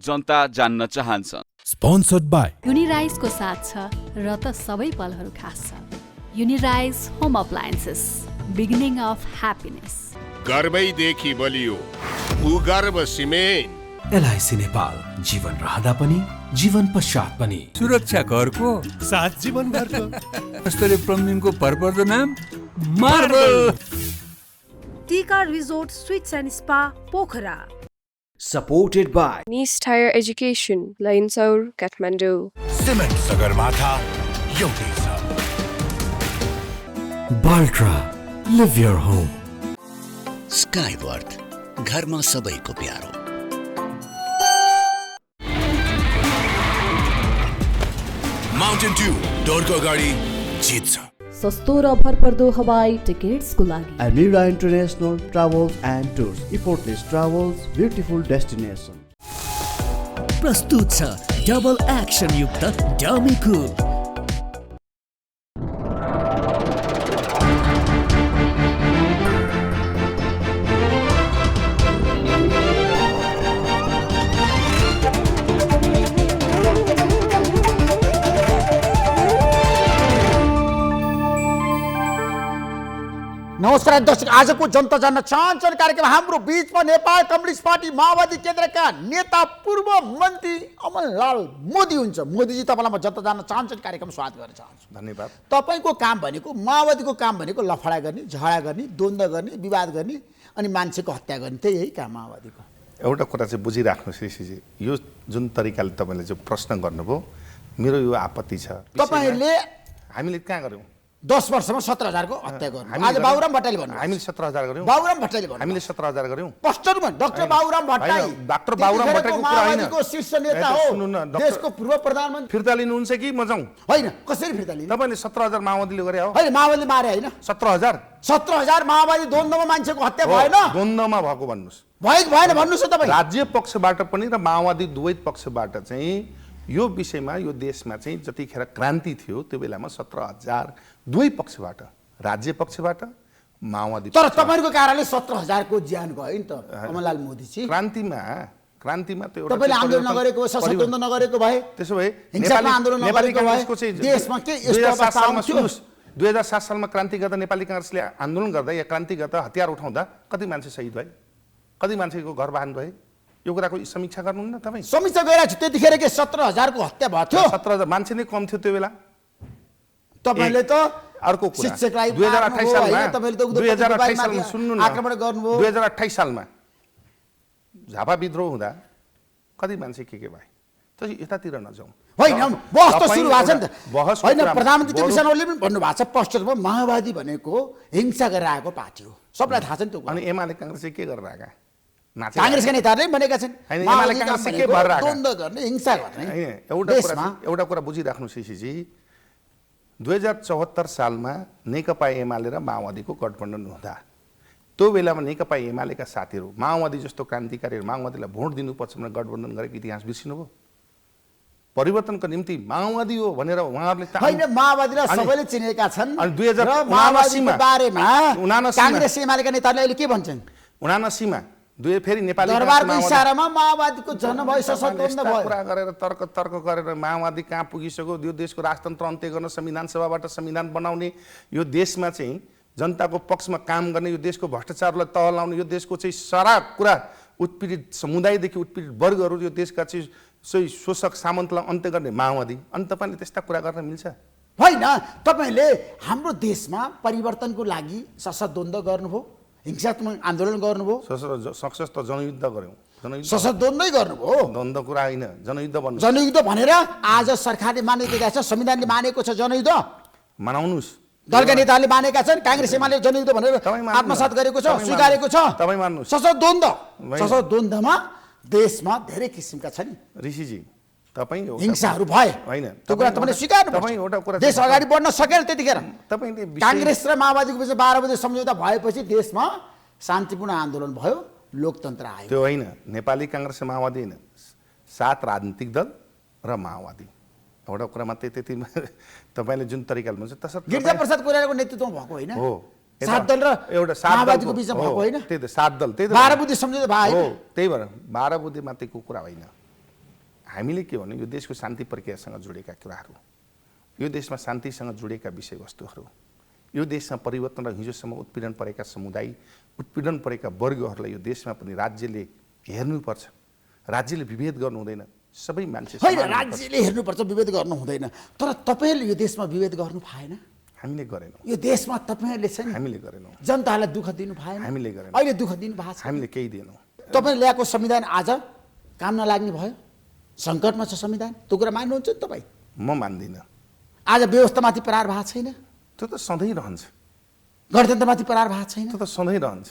जनता जान्न चाहन्छ। Sponsored by युनिराइजको साथ छ र त सबै पलहरू खास छ। Unirise home appliances, beginning of happiness. गर्वैदेखि बलियो भूगर्भ सिमेन्ट। एलआइसी नेपाल, जीवन रहँदा पनि जीवन पश्चात पनि सुरक्षा करको साथ जीवन भरको स्तरीय प्लम्बिङको भरपर्दो नाम मार्बल। टीका resort sweets and spa Pokhara. Supported by Nice Higher Education, Lainsaur, Kathmandu. Cement Sagarmatha एउटै छ। बाल्ट्रा, लिभ योर होम। स्काईवर्थ, घरमा सबैको प्यारो। माउन्टेन ड्यू, डोरको अगाडि जित्छ। सस्तो र भरपर्दो हवाई टिकट्सको लागि Amira International Travels and Tours, effortless travels, beautiful destination. प्रस्तुत छ डबल एक्सन युक्त डमी कुल। नमस्कार दर्शक, आजको जनता जान्न चाहन्छन् कार्यक्रम हाम्रो बीचमा नेपाल कम्युनिस्ट पार्टी माओवादी केन्द्रका नेता पूर्व मन्त्री अमनलाल मोदी हुन्छ। मोदीजी, तपाईँलाई म जनता जान्न चाहन्छन् कार्यक्रम स्वागत गर्न चाहन्छु। धन्यवाद। तपाईँको काम भनेको, माओवादीको काम भनेको लफडा गर्ने, झगडा गर्ने, द्वन्द्व गर्ने, विवाद गर्ने अनि मान्छेको हत्या गर्ने, त्यही है काम माओवादीको। एउटा कुरा चाहिँ बुझिराख्नुहोस् ऋषिजी, यो जुन तरिकाले तपाईँले जो प्रश्न गर्नुभयो, मेरो यो आपत्ति छ। तपाईँले हामीले कहाँ गऱ्यौँ? 10 वर्षमा 17,000 को हत्या गर्नु। आज बाबुराम भट्टराईले भन्नु, हामीले 17,000 गऱ्यौँ। बाबुराम भट्टराईले भन्नु, हामीले 17,000 गऱ्यौँ। स्पष्टमा डाक्टर बाबुराम भट्टराई, डाक्टर बाबुराम भट्टराईको कुरा होइन, माओवादीको शीर्ष नेता हो, देशको पूर्व प्रधानमन्त्री। फिर्ता लिनुहुन्छ कि म जाउँ? होइन, कसरी फिर्ता लिनु? तपाईँले 17,000 माओवादीले गरे हो? होइन, माओवादीले मारे होइन। 17,000 माओवादी द्वन्द्वमा मान्छेको हत्या भएन? द्वन्द्वमा भएको भन्नुहोस्। भएको भएन भन्नुहोस् न तपाईँ। राज्य पक्षबाट पनि र माओवादी दुवै पक्षबाट चाहिँ यो विषयमा, यो देशमा चाहिँ जतिखेर क्रान्ति थियो त्यो बेलामा 17,000 दुवै पक्षबाट, राज्य पक्षबाट, माओवादी। तर तपाईँको कारणले 17,000 को ज्यान गयो नि त कमललाल मोदीजी। क्रान्तिमा त्यो एउटा तपाईँले आन्दोलन नगरेको, सशस्त्र नगरेको भए, त्यसो भए हिंसात्मक आन्दोलन नगरेको भए देशमा के यस्तो अवस्था आउँथ्यो? 2007 सालमा क्रान्ति गर्दा नेपाली कांग्रेसले आन्दोलन गर्दा या क्रान्ति गर्दा हतियार उठाउँदा कति मान्छे शहीद भए, कति मान्छेको घर वाहन भए, यो कुराको समीक्षा गर्नुहुन्न तपाईँ? समीक्षा गरिरहेको छु। त्यतिखेर के 17,000 को हत्या भएको थियो? 17,000 मान्छे नै कम थियो त्यो बेला। तपाईँले त अर्को कुरा, शिक्षकलाई 2028 सालमा, तपाईँले त 2028 सालमा सुन्नु न, आक्रमण गर्नुभयो। 2028 सालमा झापा विद्रोह हुँदा कति मान्छे के भए? त यतातिर नजाउँ। होइन, बहस त सुरु भएको छ नि त। बहसको होइन, कुरामा प्रधानमन्त्री केपी शर्मा ओलीले पनि भन्नुभएको छ स्पष्टमा, माओवादी भनेको हिंसा गरेर आएको पार्टी हो। सबलाई थाहा छ नि त्यो। अनि एमाले कांग्रेस चाहिँ के गरेर आएका? कांग्रेसका नेताहरूले भनेका छन् एमाले कांग्रेस के भएर आएका? द्वन्द्व गर्ने, हिंसा गर्ने। एउटा कुरा बुझिराख्नुहोस् ऋषिजी, 2074 सालमा नेकपा एमाले र माओवादीको गठबन्धन हुँदा त्यो बेलामा नेकपा एमालेका साथीहरू माओवादी जस्तो क्रान्तिकारीहरू माओवादीलाई भोट दिनुपर्छ भनेर गठबन्धन गरेको इतिहास बिर्सिनुभयो? परिवर्तनको निम्ति माओवादी हो भनेर उहाँहरूले होइन, माओवादीलाई सबैले चिनेका छन्। अनि 2079 मा बारेमा कांग्रेस एमालेका नेताहरूले अहिले के भन्छन्? 79 मा फेरि नेपाली दरबारको इशारामा माओवादीको जन्म भयो, सशस्त्र भयो। कुरा गरेर तर्क गरेर माओवादी कहाँ पुगिसक्यो, यो देशको राजतन्त्र अन्त्य गर्न संविधान सभाबाट संविधान बनाउने, यो देशमा चाहिँ जनताको पक्षमा काम गर्ने, यो देशको भ्रष्टाचारलाई तह लाउने, यो देशको चाहिँ सारा कुरा उत्पीडित समुदायदेखि उत्पीडित वर्गहरू, यो देशका चाहिँ सही शोषक सामन्तलाई अन्त्य गर्ने माओवादी। अनि तपाईँले त्यस्ता कुरा गर्न मिल्छ? होइन, तपाईँले हाम्रो देशमा परिवर्तनको लागि सशस्त्र द्वन्द्व गर्नुभयो, हिंसात्मक आन्दोलन गर्नुभयो, सशस्त्र जनयुद्ध गर्यौँ। सशस्त्र द्वन्द्वै गर्नुभयो। द्वन्द्व कुरा होइन, जनयुद्ध भन्नु। जनयुद्ध भनेर आज सरकारले मानेका छ, संविधानले मानेको छ जनयुद्ध। मनाउनुहोस्। दलका नेताहरूले मानेका छन्, कांग्रेस एमाले जनयुद्ध भनेर आत्मसात गरेको छ, स्वीकारेको छ। तपाईँ मान्नुहोस्। सशस्त्र द्वन्द्वमा देशमा धेरै किसिमका छन् ऋषिजी। तपाईँ हिंसाहरू भए होइन, त्यो कुरा तपाईँले स्वीकार्नु। देश अगाडि बढ्न सकेन त्यतिखेर। तपाईँले कांग्रेस र माओवादीको बिचमा 12 बजे सम्झौता भएपछि देशमा शान्तिपूर्ण आन्दोलन भयो, लोकतन्त्र आयो। त्यो होइन, नेपाली कांग्रेस र माओवादी होइन, 7 राजनीतिक दल र माओवादी। एउटा कुरा मात्रै त्यति तपाईँले जुन तरिकाले भन्छ त्यसर्थ गिरिजा प्रसाद कोइरालाको नेतृत्वमा भएको होइन हो। 7 दल र एउटा माओवादीको बिचमा भएको होइन? त्यही त 7 दल, त्यही त 12 बुद्धि सम्झौता भयो। त्यही भएर 12 बुद्धि मात्रै कुरा होइन। हामीले के भने यो देशको शान्ति प्रक्रियासँग जोडेका कुराहरू, यो देशमा शान्तिसँग जोडेका विषयवस्तुहरू, यो देशमा परिवर्तन र हिजोसम्म उत्पीडन परेका समुदाय, उत्पीडन परेका वर्गहरूलाई यो देशमा पनि राज्यले हेर्नुपर्छ। राज्यले विभेद गर्नु हुँदैन, सबै मान्छे होइन, राज्यले हेर्नुपर्छ, विभेद गर्नु हुँदैन। तर तपाईँहरूले यो देशमा विभेद गर्नु भएन, हामीले गरेनौँ। यो देशमा तपाईँहरूले चाहिँ हामीले गरेनौँ। जनतालाई दुःख दिनु भएन, हामीले गरेनौँ। अहिले दुःख दिनु भएको छ, हामीले केही दिएनौँ। तपाईँले ल्याएको संविधान आज काम नलाग्ने भयो, सङ्कटमा छ संविधान, त्यो कुरा मान्नुहुन्छ नि तपाईँ? म मान्दिनँ। आज व्यवस्थामाथि प्रहार भएको छैन, त्यो त सधैँ रहन्छ। गणतन्त्रमाथि प्रहार भएको छैन, त्यो त सधैँ रहन्छ।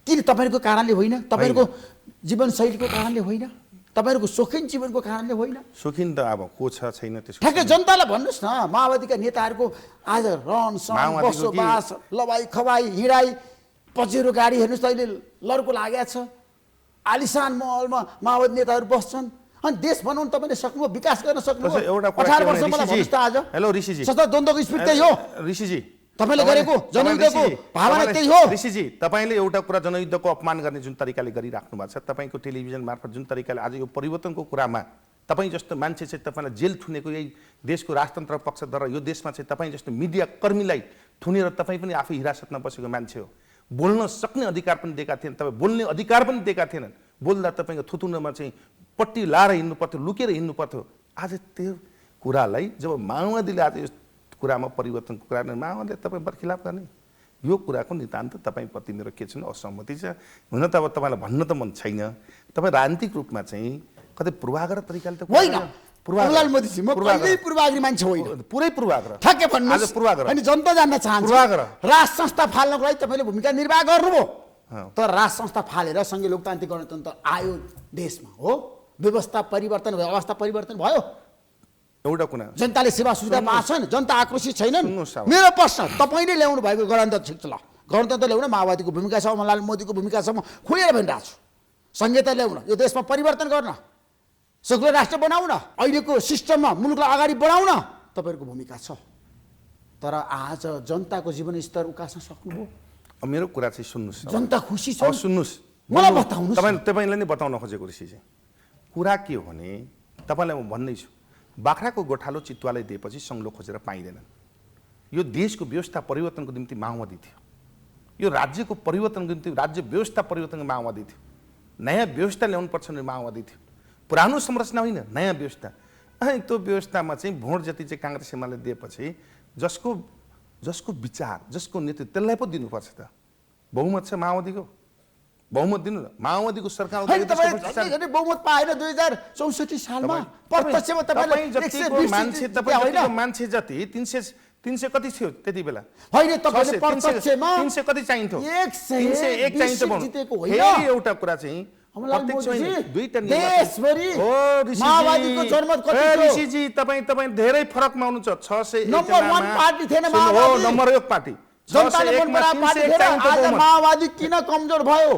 किन तपाईँहरूको कारणले होइन, तपाईँहरूको जीवनशैलीको कारणले होइन, तपाईँहरूको सोखिन जीवनको कारणले होइन? सोखिन त अब को छ छैन त्यसको ठ्याक्कै जनतालाई भन्नुहोस् न। माओवादीका नेताहरूको आज रहन सहन, बसोबास, लवाई खवाई, हिँडाइ, पछिरो गाडी हेर्नुहोस् त अहिले लड्को लागेको छ। आलिसान महलमा माओवादी नेताहरू बस्छन्। अनि देश बनाउनु तपाईँले सक्नुभयो, विकास गर्न सक्नुभयो? 18 वर्ष मलाई भन्नुहोस् त आज। हेलो ऋषिजी, सशस्त्र द्वन्द्वको स्पिड त्यही हो ऋषिजी, तपाईँले गरेको जनयुद्धको भावना त्यही हो। ऋषिजी, तपाईँले एउटा कुरा जनयुद्धको अपमान गर्ने जुन तरिकाले गरिराख्नु भएको छ, तपाईँको टेलिभिजन मार्फत जुन तरिकाले आज यो परिवर्तनको कुरामा तपाईँ जस्तो मान्छे चाहिँ तपाईँलाई जेल थुनेको यही देशको राजतन्त्र पक्षद्वारा यो देशमा चाहिँ तपाईँ जस्तो मिडिया कर्मीलाई थुनेर तपाईँ पनि आफै हिरासतमा बसेको मान्छे हो। बोल्न सक्ने अधिकार पनि दिएका थिएन, तपाईँ बोल्ने अधिकार पनि दिएका थिएनन्। बोल्दा तपाईँको थुतुनमा चाहिँ पट्टी लाएर हिँड्नु पर्थ्यो, लुकेर हिँड्नु पर्थ्यो। आज त्यो कुरालाई जब माओवादीले आज यो कुरामा परिवर्तनको कुरा माओवादीले तपाईँ बर्खिलाप गर्ने, यो कुराको नितान्त तपाईँप्रति मेरो के छ असहमति छ। हुन त अब तपाईँलाई भन्न त मन छैन, तपाईँ राजनीतिक रूपमा चाहिँ कतै पूर्वाग्रह तरिकाले त होइन। मोदीजी, म कहिल्यै पूर्वाग्रही मान्छे होइन, पुरै पूर्वाग्रह। ठ्याक्कै भन्नुहोस्। आज पूर्वाग्रह अनि जनता जान्न चाहन्छ पूर्वाग्रह। राज संस्था फाल्नको लागि तपाईँले भूमिका निर्वाह गर्नुभयो, तर राज संस्था फालेर सङ्घीय लोकतान्त्रिक गणतन्त्र आयो देशमा, हो व्यवस्था परिवर्तन भयो, अवस्था परिवर्तन भयो। एउटा कुरा, जनताले सेवा सुविधा पाछन्, जनता आक्रोशित छैनन्। मेरो प्रश्न, तपाईँले ल्याउनु भएको गणतन्त्र ठिक छ, ल गणतन्त्र ल्याउन माओवादीको भूमिका छ, अमरलाल मोदीको भूमिका छ, म खुलेर भनिरहेको छु। संहिता ल्याउन, यो देशमा परिवर्तन गर्न, सेकुलर राष्ट्र बनाउन, अहिलेको सिस्टममा मुलुकलाई अगाडि बढाउन तपाईँहरूको भूमिका छ। तर आज जनताको जीवनस्तर उकास्न सक्नुभयो? मेरो कुरा चाहिँ सुन्नुहोस्, जनता खुसी छ? सुन्नुहोस्, मलाई बताउनुहोस्। तपाईँले नै बताउन खोजेको ऋषि चाहिँ कुरा के हो भने, तपाईँलाई म भन्दैछु, बाख्राको गोठालो चितुवालाई दिएपछि सङ्लो खोजेर पाइँदैनन्। यो देशको व्यवस्था परिवर्तनको निम्ति माओवादी थियो, यो राज्यको परिवर्तनको निम्ति राज्य व्यवस्था परिवर्तनको माओवादी थियो, नयाँ व्यवस्था ल्याउनुपर्छ भने माओवादी थियो, पुरानो संरचना होइन नयाँ व्यवस्था। अनि त्यो व्यवस्थामा चाहिँ भोट जति चाहिँ काङ्ग्रेस एमाले दिएपछि जसको विचार, जसको नेतृत्व, त्यसलाई पो दिनुपर्छ त। बहुमत छ माओवादीको, बहुमत दिनु न। माओवादीको सरकार बहुमत पाएन 2064 सालमा, प्रत्यक्षमा तपाईँ मान्छे जति 300 कति थियो त्यति बेला? होइन, तपाईले प्रत्यक्षमा 300 कति चाहिन्थ्यो? 101 चाहिन्थ्यो। फेरि एउटा कुरा चाहिँ माओवादीको जनमत कति थियो? ऋषिजी, तपाईँ धेरै फरकमा हुनुहुन्छ। 601 नम्बर 1 पार्टी थिएन माओवादी, नम्बर 1 पार्टी। जनताले मन पराएको पार्टी थिएन। आज माओवादी किन कमजोर भयो?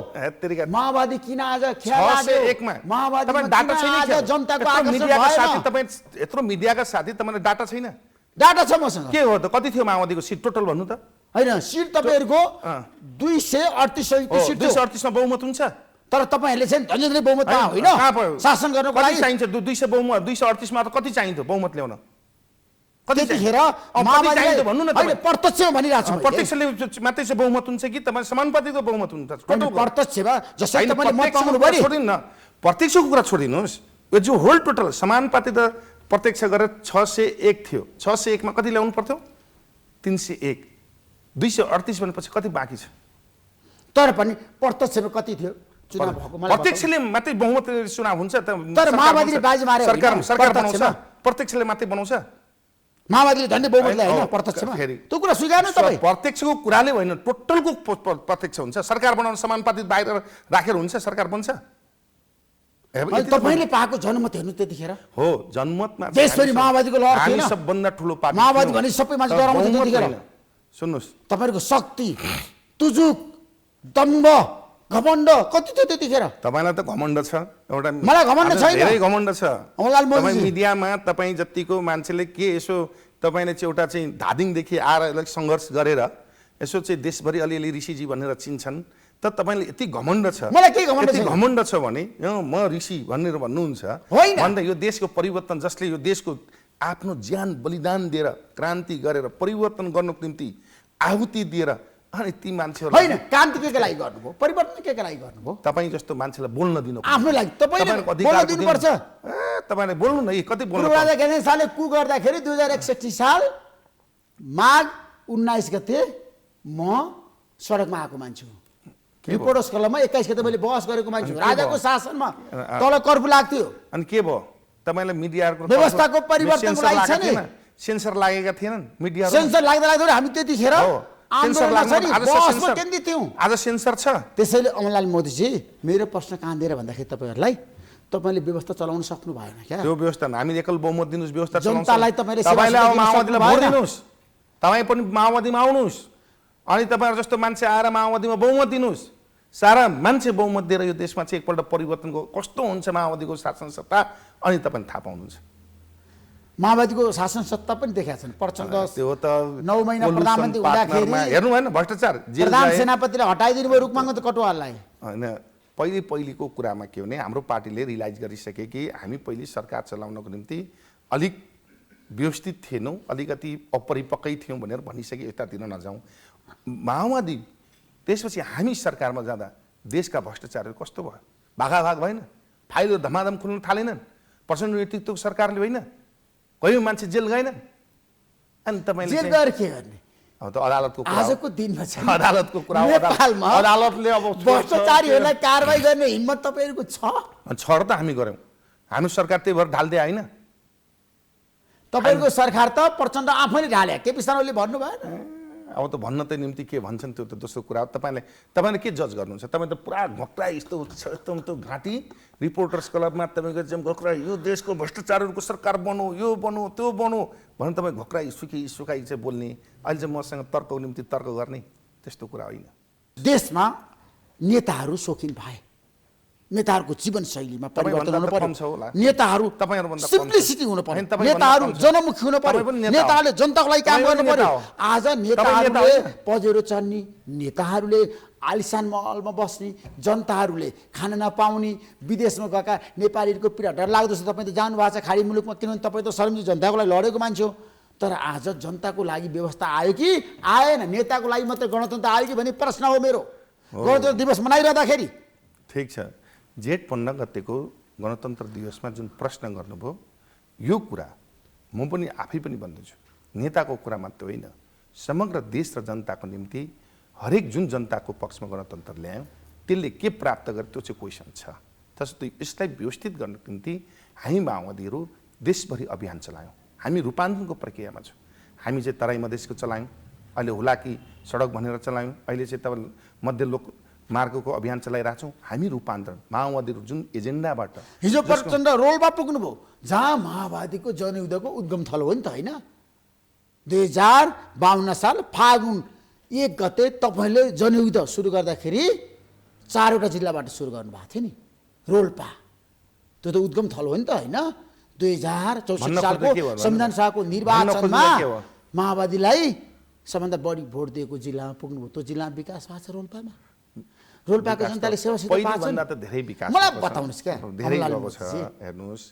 माओवादी किन आज ख्याल लाग्यो? माओवादी डाटा छैन, जनताको आकर्षण मिडियाका भएन। साथी, तपाईँ यत्रो मिडियाका साथी, तपाईँले डाटा छैन? डाटा छ मसँग। के हो त, कति थियो माओवादीको सिट टोटल भन्नु त? होइन, सिट तपाईँहरूको 238 सिट, 238 मा बहुमत हुन्छ। तर तपाईँहरूले चाहिँ धन्यले बहुमत पाए होइन, शासन गर्नको लागि चाहिन्छ 200 बहुमत। 238 मा त कति चाहिन्थ्यो बहुमत ल्याउन? त्यतिखेर माओवादीले भन्नु न, प्रत्यक्षमा भनिरहेको छु। प्रत्यक्षले मात्रै चाहिँ बहुमत हुन्छ कि तपाईँ समानुपातिको बहुमत हुन्छ? प्रत्यक्षमा जसरी तपाईँले मत पाउनु भयो, छोडिदिनु न, प्रत्यक्षको कुरा छोडिदिनुहोस्। यो जो होल टोटल समानुपातिक र प्रत्यक्ष गरेर 601 थियो, 601 मा कति ल्याउनु पर्थ्यो? 301। 238 भनेपछि कति बाँकी छ? तर पनि प्रत्यक्षमा कति थियो? प्रत्यक्षले मात्रै बहुमत चुनाव हुन्छ त? तर माओवादीले बाजी मारे, सरकार बनाउँछ, प्रत्यक्षले मात्रै बनाउँछ। माओवादीले धन्य बहुमत ल्यायो होइन प्रत्यक्षमा। त्यो कुरा स्वीकार्नु तपाईँ। प्रत्यक्षको कुराले होइन, टोटलको प्रत्यक्ष हुन्छ। सरकार बनाउन समानुपातिक बाहिर राखेर हुन्छ, सरकार बन्छ। तपाईँले पाएको जनमत हेर्नु त्यतिखेर हो, जनमतमा देशभरि माओवादीको लहर थिएन। सबभन्दा ठुलो पार्टी माओवादी भने सबै मान्छे डराउँछ त्यतिखेर। सुन्नुहोस्, तपाईँको शक्ति, तुजुक, दम्भ, घमण्ड कति थियो त्यतिखेर? तपाईँलाई त घमण्ड छ, एउटा मलाई घमण्ड छैन, धेरै घमण्ड छ। अमरलाल मोदी तपाईँ मिडियामा तपाईँ जतिको मान्छेले के यसो तपाईँले चाहिँ एउटा चाहिँ धादिङदेखि आएर सङ्घर्ष गरेर यसो चाहिँ देशभरि अलिअलि ऋषिजी भनेर चिन्छन्, त तपाईँले यति घमण्ड छ, मलाई केही घमण्ड यति छैन। घमण्ड छ भने म ऋषि भनेर भन्नुहुन्छ होइन। भन्दा यो देशको परिवर्तन, जसले यो देशको आफ्नो ज्यान बलिदान दिएर क्रान्ति गरेर परिवर्तन गर्नको निम्ति आहुति दिएर, अनि ती मान्छेहरू होइन, क्रान्ति के लागि गर्नुभयो, परिवर्तन के लागि गर्नुभयो? तपाईँ जस्तो मान्छेलाई बोल्न दिनु आफ्नो लागि तपाईँले बोल्न दिनुपर्छ। तपाईँले बोल्नु न, कति बोल्नु पूर्व राजा ज्ञानेन्द्र शाहले कु गर्दाखेरि 2061 साल माघ 19 गते म सडकमा आएको मान्छे हो। रिपोर्टर्स क्लबमा 21 गते मैले बहस गरेको मान्छे हो। राजाको शासनमा तल कर्फ्यू लाग्थ्यो। अनि के भयो? तपाईँलाई मिडियाको व्यवस्थाको परिवर्तनको लागि छ नि, सेन्सर लागेका थिएनन् मिडिया, सेन्सर लाग्दा हामी त्यतिखेर केन्द्रित थियौँ। आज सेन्सर छ। त्यसैले अमरलाल मोदीजी मेरो प्रश्न कहाँ दिएर भन्दाखेरि तपाईँहरूलाई, तपाईँले व्यवस्था चलाउन सक्नु भएन क्या? त्यो व्यवस्था हामी एकल बहुमत दिनुहोस्, व्यवस्था जनतालाई तपाईँले माओवादीलाई भोट दिनुहोस्, तपाईँ पनि माओवादीमा आउनुहोस्, अनि तपाईँहरू जस्तो मान्छे आएर माओवादीमा बहुमत दिनुहोस्। सारा मान्छे बहुमत दिएर यो देशमा चाहिँ एकपल्ट परिवर्तनको कस्तो हुन्छ माओवादीको शासन सत्ता, अनि तपाईँ थाहा पाउनुहुन्छ। माओवादीको शासन सत्ता पनि देखाएको छन्। प्रचण्ड त्यो त 9 महिना प्रधानमन्त्री हुँदाखेरि हेर्नु भएन भ्रष्टाचार, प्रधान सेनापतिले हटाइदिनु भयो रुकमाङ कटुवाललाई। होइन, पहिलेको कुरामा के भने हाम्रो पार्टीले रियलाइज गरिसके कि हामी पहिले सरकार चलाउनको निम्ति अलिक व्यवस्थित थिएनौँ, अलिकति अपरिपक्कै थियौँ भनेर भनिसके, यतातिर नजाउँ। माओवादी त्यसपछि हामी सरकारमा जाँदा देशका भ्रष्टाचारहरू कस्तो भयो? भागाभाग भएन, फाइलहरू धमाधम खुल्न थालेनन्, प्रचण्ड नेतृत्वको सरकारले होइन, कयौँ मान्छे जेल गएनन्। अनि तपाईँले जेल गएर के गर्ने? अब त अदालतको कुरा, आजको दिनमा छ अदालतको कुरा, नेपालमा अदालतले अब भ्रष्टाचारीहरूलाई कारबाही गर्ने हिम्मत तपाईँहरूको छ? छ र त हामी गऱ्यौँ, हाम्रो सरकार त्यही भएर ढाल्दै होइन। तपाईँको सरकार त प्रचण्ड आफैले ढाले, केपी शर्माले भन्नु भएन? अब त भन्न त निम्ति के भन्छन् त्यो त दोस्रो कुरा। तपाईँले के जज गर्नुहुन्छ? तपाईँ त पुरा घोक्रा यस्तो एकदम त्यो घाँटी रिपोर्टर्स क्लबमा तपाईँको चाहिँ घोक्रा यो देशको भ्रष्टाचारहरूको सरकार बनो, यो बनो, त्यो बनो भनेर तपाईँ घोक्रा सुकाइ चाहिँ बोल्ने, अहिले चाहिँ मसँग तर्कको निम्ति तर्क गर्ने, त्यस्तो कुरा होइन। देशमा नेताहरू सोखिन भए, नेताहरूको जीवनशैलीमा परिवर्तन हुनु पर्यो, नेताहरू सिम्प्लिसिटी हुनु पर्यो, नेताहरू जनमुखी हुनु पर्यो, नेताहरूले जनताको लागि काम गर्नु पर्यो। आज नेताहरूले पजेरो चढ्ने, नेताहरूले आलिसान महलमा बस्ने, जनताहरूले खान नपाउने, विदेशमा गएका नेपालीहरूको पीडा डरलाग्दो छ। तपाईँ त जानु भएको छ खाडी मुलुकमा, किनभने तपाईँ त सरमजी जनताको लागि लडेको मान्छे हो। तर आज जनताको लागि व्यवस्था आयो कि आएन? नेताको लागि मात्रै गणतन्त्र आयो कि भन्ने प्रश्न हो मेरो। गणतन्त्र दिवस मनाइरहँदाखेरि ठिक छ, जेठ 15 गतेको गणतन्त्र दिवसमा जुन प्रश्न गर्नुभयो, यो कुरा म पनि आफै पनि भन्दैछु, नेताको कुरा मात्र होइन, समग्र देश र जनताको निम्ति हरेक जुन जनताको पक्षमा गणतन्त्र ल्यायो त्यसले के प्राप्त गर्यो त्यो चाहिँ क्वेसन छ। त्यसो यसलाई व्यवस्थित गर्नको निम्ति हामी माओवादीहरू देशभरि अभियान चलायौँ। हामी रूपान्तरणको प्रक्रियामा छौँ। हामी चाहिँ तराई मधेसको चलायौँ, अहिले हुलाकी सडक भनेर चलायौँ, अहिले चाहिँ तपाईँ मध्य लोक मार्गको अभियान चलाइरहेको छौँ। हामी रूपान्तरण माओवादीहरू जुन एजेन्डाबाट हिजो प्रचण्ड रोल्पा पुग्नुभयो, जहाँ माओवादीको जनयुद्धको उद्गम थल हो नि त, होइन? 2052 साल फागुन 1 गते तपाईँले जनयुद्ध सुरु गर्दाखेरि 4वटा जिल्लाबाट सुरु गर्नुभएको थियो नि, रोल्पा। त्यो त उद्गम थल हो नि त, होइन? 2064 सालको संविधान सभाको निर्वाचनमा माओवादीलाई सबभन्दा बढी भोट दिएको जिल्लामा पुग्नुभयो। त्यो जिल्लामा विकास भएको छ रोल्पामा। रोल्पाको जनताले सेवा पहिलेभन्दा त धेरै विकास मलाई बताउनुहोस् क्या, धेरै गएको छ। हेर्नुहोस्,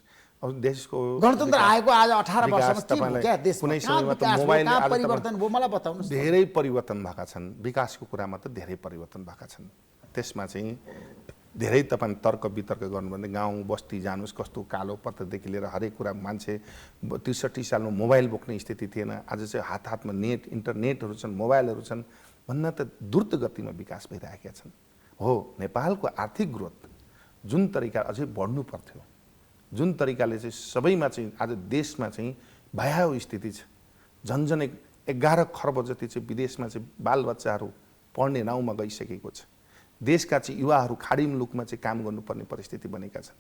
अब देशको गणतन्त्र आएको आज 18 वर्षमा के भयो क्या देशमा? कुनै समयमा त मोबाइल परिवर्तन भयो, मलाई बताउनुहोस्। धेरै परिवर्तन भएका छन्, विकासको कुरामा त धेरै परिवर्तन भएका छन्। त्यसमा चाहिँ धेरै तपाईँ तर्क वितर्क गर्नु भने गाउँ बस्ती जानुहोस्, कस्तो कालो पत्रदेखि लिएर हरेक कुरा, मान्छे 63 सालमा मोबाइल बोक्ने स्थिति थिएन, आज चाहिँ हातमा नेट, इन्टरनेटहरू छन्, मोबाइलहरू छन्, भन्न त द्रुत गतिमा विकास भइरहेका छन्। हो, नेपालको आर्थिक ग्रोथ जुन तरिका अझै बढ्नु पर्थ्यो, जुन तरिकाले चाहिँ सबैमा चाहिँ आज देशमा चाहिँ भयावह स्थिति छ। झन्झन 11 खर्ब जति चाहिँ विदेशमा चाहिँ बालबच्चाहरू पढ्ने नाउँमा गइसकेको छ। देशका चाहिँ युवाहरू खाडी मुलुकमा चाहिँ काम गर्नुपर्ने परिस्थिति बनेका छन्।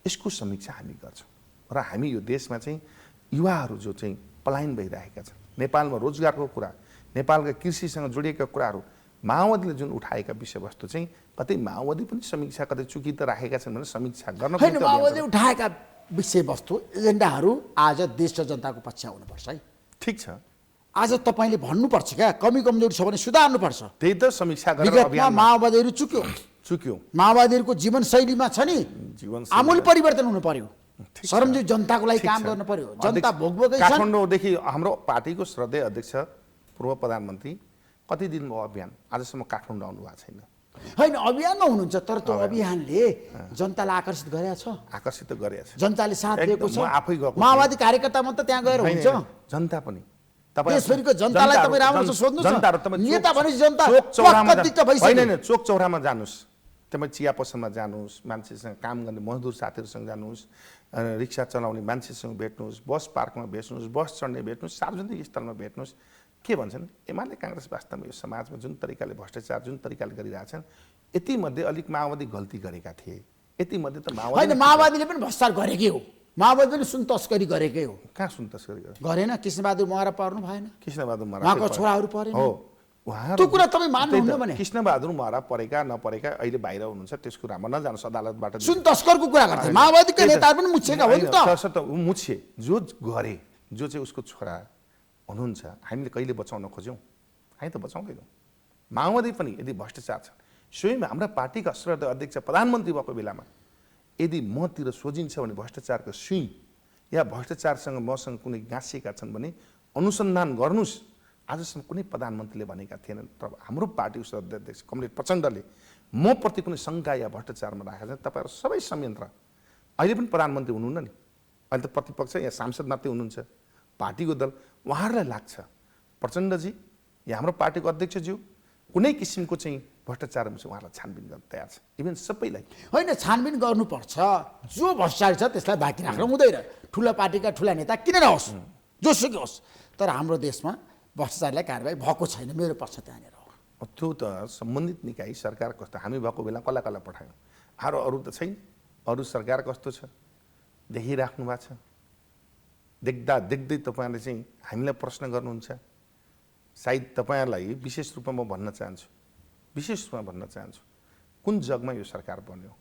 यसको समीक्षा हामी गर्छौँ र हामी यो देशमा चाहिँ युवाहरू जो चाहिँ पलायन भइरहेका छन्, नेपालमा रोजगारको कुरा, नेपालका कृषिसँग जोडिएका कुराहरू, माओवादीले जुन उठाएका विषयवस्तु चाहिँ कतै माओवादी पनि समीक्षा कतै चुकी त राखेका छन् भनेर समीक्षा गर्न होइन। माओवादीले उठाएका विषयवस्तु एजेन्डाहरू आज देश र जनताको पक्षमा हुनुपर्छ है। ठिक छ, आज तपाईँले भन्नुपर्छ क्या कमी कमजोरी छ भने सुधार्नुपर्छ। त्यही त समीक्षा गरेर विगतमा अभियानमा माओवादीहरू चुक्यो। माओवादीहरूको जीवनशैलीमा छ नि जीवनशैली आमूल परिवर्तन हुनु पर्यो। सरमजी जनताको लागि काम गर्नु पर्यो। जनता भोगभोगै छन्। काठमाडौँदेखि हाम्रो पार्टीको श्रद्धेय अध्यक्ष पूर्व प्रधानमन्त्री कति दिन भयो अभियान आजसम्म काठमाडौँ आउनु भएको छैन। होइन अभियानमा हुनुहुन्छ तर त्यो अभियानले जनतालाई आकर्षित गरेको छ। आकर्षित त गरेको छ। जनताले साथ दिएको छ। म आफै गएको माओवादी कार्यकर्ता मात्र त्यहाँ गएर हुन्छ। जनता पनि देशभरिको जनतालाई तपाईँ राम्रोसँग सोध्नुहोस् न। नेता भनेपछि जनता होइन चोक चौरामा जानुहोस्, तपाईँ चिया पसलमा जानुहोस्, मान्छेसँग काम गर्ने मजदुर साथीहरूसँग जानुहोस्, रिक्सा चलाउने मान्छेसँग भेट्नुहोस्, बस पार्कमा भेट्नुहोस्, बस चढ्ने भेट्नुहोस्, सार्वजनिक स्थलमा भेट्नुहोस्। के भन्छन् एमाले काङ्ग्रेस वास्तवमा यो समाजमा जुन तरिकाले भ्रष्टाचार जुन तरिकाले गरिरहेछन् यतिमध्ये अलिक माओवादी गल्ती गरेका थिए। यतिमध्ये त होइन माओवादीले पनि भ्रष्टाचार गरेकै हो। माओवादी पनि सुन तस्करी गरेकै हो। कहाँ सुन तस्करी गरेन? कृष्णबहादुर महरा पर्नु भएन? कृष्णबहादुर महरा उहाँको छोराहरू परेन हो। त्यो कुरा तपाईँ मान्नुहुन्न भने कृष्णबहादुर महरा परेका नपरेका अहिले बाहिर हुनुहुन्छ, त्यस कुरामा नजानुहोस्। अदालतबाट सुन तस्करको कुरा गर्थे माओवादीका नेताहरू पनि मुछेका हो नि त। मुछे जो गरे जो चाहिँ उसको छोरा हुनुहुन्छ हामीले कहिले बचाउन खोज्यौँ? हामी त बचाउँदैनौँ। माओवादी पनि यदि भ्रष्टाचार छ स्वयं हाम्रा पार्टीका श्रद्धेय अध्यक्ष प्रधानमन्त्री भएको बेलामा यदि मतिर सोझिन्छ भने भ्रष्टाचारको सुई या भ्रष्टाचारसँग मसँग कुनै गाँसिएका छन् भने अनुसन्धान गर्नुहोस्। आजसम्म कुनै प्रधानमन्त्रीले भनेका थिएनन्। तर हाम्रो पार्टीको श्रद्धेय अध्यक्ष कमरेड प्रचण्डले म प्रति कुनै शङ्का या भ्रष्टाचारमा राखेका छन्। तपाईँहरू सबै संयन्त्र अहिले पनि प्रधानमन्त्री हुनुहुन्न नि, अहिले त प्रतिपक्ष या सांसद मात्रै हुनुहुन्छ, पार्टीको दल उहाँहरूलाई लाग्छ प्रचण्डजी या हाम्रो पार्टीको अध्यक्षज्यू कुनै किसिमको चाहिँ भ्रष्टाचारमा चाहिँ उहाँलाई छानबिन गर्न तयार छ। इभन सबैलाई होइन छानबिन गर्नुपर्छ। जो भ्रष्टाचारी छ त्यसलाई बाँकी राख्नु हुँदैन। ठुला पार्टीका ठुला नेता किन नहोस्, जोसुकै होस्, तर हाम्रो देशमा भ्रष्टाचारीलाई कारबाही भएको छैन। मेरो पक्ष त्यहाँनिर हो। त्यो त सम्बन्धित निकाय सरकार कस्तो हामी भएको बेला कसलाई कसलाई पठायौँ? अरू त छैन। अरू सरकार कस्तो छ देखिराख्नु भएको छ। देख्दै तपाईँहरूले चाहिँ हामीलाई प्रश्न गर्नुहुन्छ। सायद तपाईँहरूलाई विशेष रूपमा म भन्न चाहन्छु कुन जगमा यो सरकार बन्यो,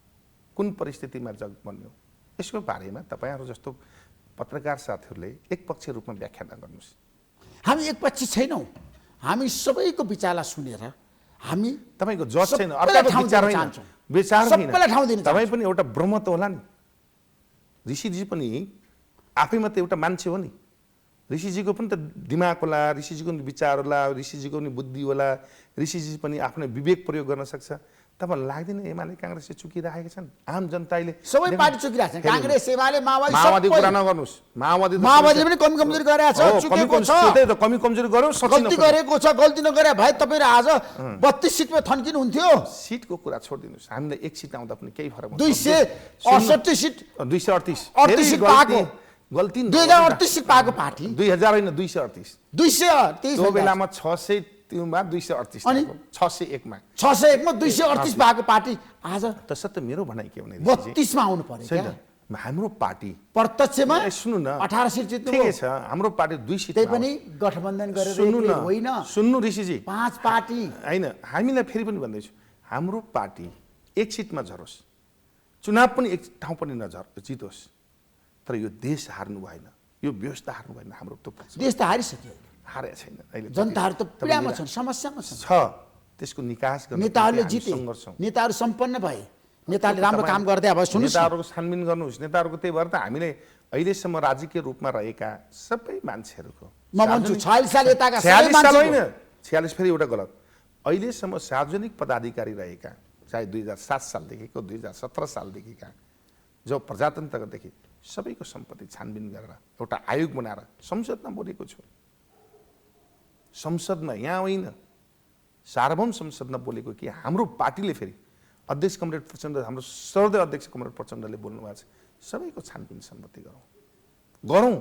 कुन परिस्थितिमा जग बन्यो, यसको बारेमा तपाईँहरू जस्तो पत्रकार साथीहरूले एकपक्षीय रूपमा व्याख्या नगर्नुहोस्। हामी एकपक्षी छैनौँ। हामी सबैको विचारलाई सुनेर हामी तपाईँको जज छैन, अर्काको विचार होइन। तपाईँ पनि एउटा ब्रह्म त होला नि। ऋषिजी पनि आफैमा त एउटा मान्छे हो नि। ऋषिजीको पनि त दिमाग होला, ऋषिजीको पनि विचार होला, ऋषिजीको पनि बुद्धि होला, ऋषिजी पनि आफ्नो विवेक प्रयोग गर्न सक्छ। तपाईँलाई लाग्दैन एमाले काङ्ग्रेसले चुकिराखेका छन्? आम जनताले सबै पार्टी चुकिरहेको छ। काङ्ग्रेस एमाले माओवादी कुरा नगर्नुहोस्। माओवादीले पनि कमी कमजोरी गरेको छ, चुकेको छ। कमी कमजोरी गर्यो, गल्ती गरेको छ। गल्ती नगरे भाइ तपाईँहरू आज 32 सिटमा थन्किनु हुन्थ्यो। सिटको कुरा छोडिदिनुहोस्। हामीलाई एक सिट आउँदा पनि केही फरक 268 सिट 238 सिट पाएको गल्ती 2038 सिट पाएको पार्टी 2000 होइन 238 त्यो बेलामा 600 मा 238 अनि 601 मा 238 पाएको पार्टी आज त्यसर्थ मेरो भनाइ के भने 32 मा आउनु पर्यो छैन। हाम्रो पार्टी प्रत्यक्षमा सुन्नु न 18 सिट जित्नु ठिकै छ। हाम्रो पार्टी 2 सिट त्यही पनि गठबन्धन गरेर होइन। सुन्नु ऋषिजी 5 पार्टी हैन। हामीलाई फेरि पनि भन्दैछु हाम्रो पार्टी एक सिटमा झरोस्, चुनाव पनि एक ठाउँ पनि जितोस्, तर यो देश हार्नु भएन, यो व्यवस्था हार्नु भएन। हाम्रो त्यो देश त हारिसक्यो, हारेको छैन। अहिले जनताहरू त पीडामा छन्, समस्यामा छन्। त्यसको निकास गर्न नेताहरूले जिते, नेताहरू सम्पन्न भए, नेताले राम्रो काम गर्दै अब सुन्नुहोस्। नेताहरूको छानबिन गर्नुहोस्। नेताहरूको त्यही भएर त हामीले अहिलेसम्म राजकीय रूपमा रहेका सबै मान्छेहरूको म भन्छु 46 साल यताका सबै मान्छे होइन, 46 फेरि एउटा गलत। अहिलेसम्म सार्वजनिक पदाधिकारी रहेका चाहे 2007 सालदेखिको 2017 सालदेखिका जो प्रजातन्त्रदेखि सबैको सम्पत्ति छानबिन गरेर एउटा आयोग बनाएर संसदमा बोलेको छु। संसदमा यहाँ होइन, सार्वभौम संसदमा बोलेको कि हाम्रो पार्टीले फेरि अध्यक्ष कमरेड प्रचण्ड, हाम्रो श्रद्धेय अध्यक्ष कमरेड प्रचण्डले बोल्नु भएको छ सबैको छानबिन सम्पत्ति गरौँ।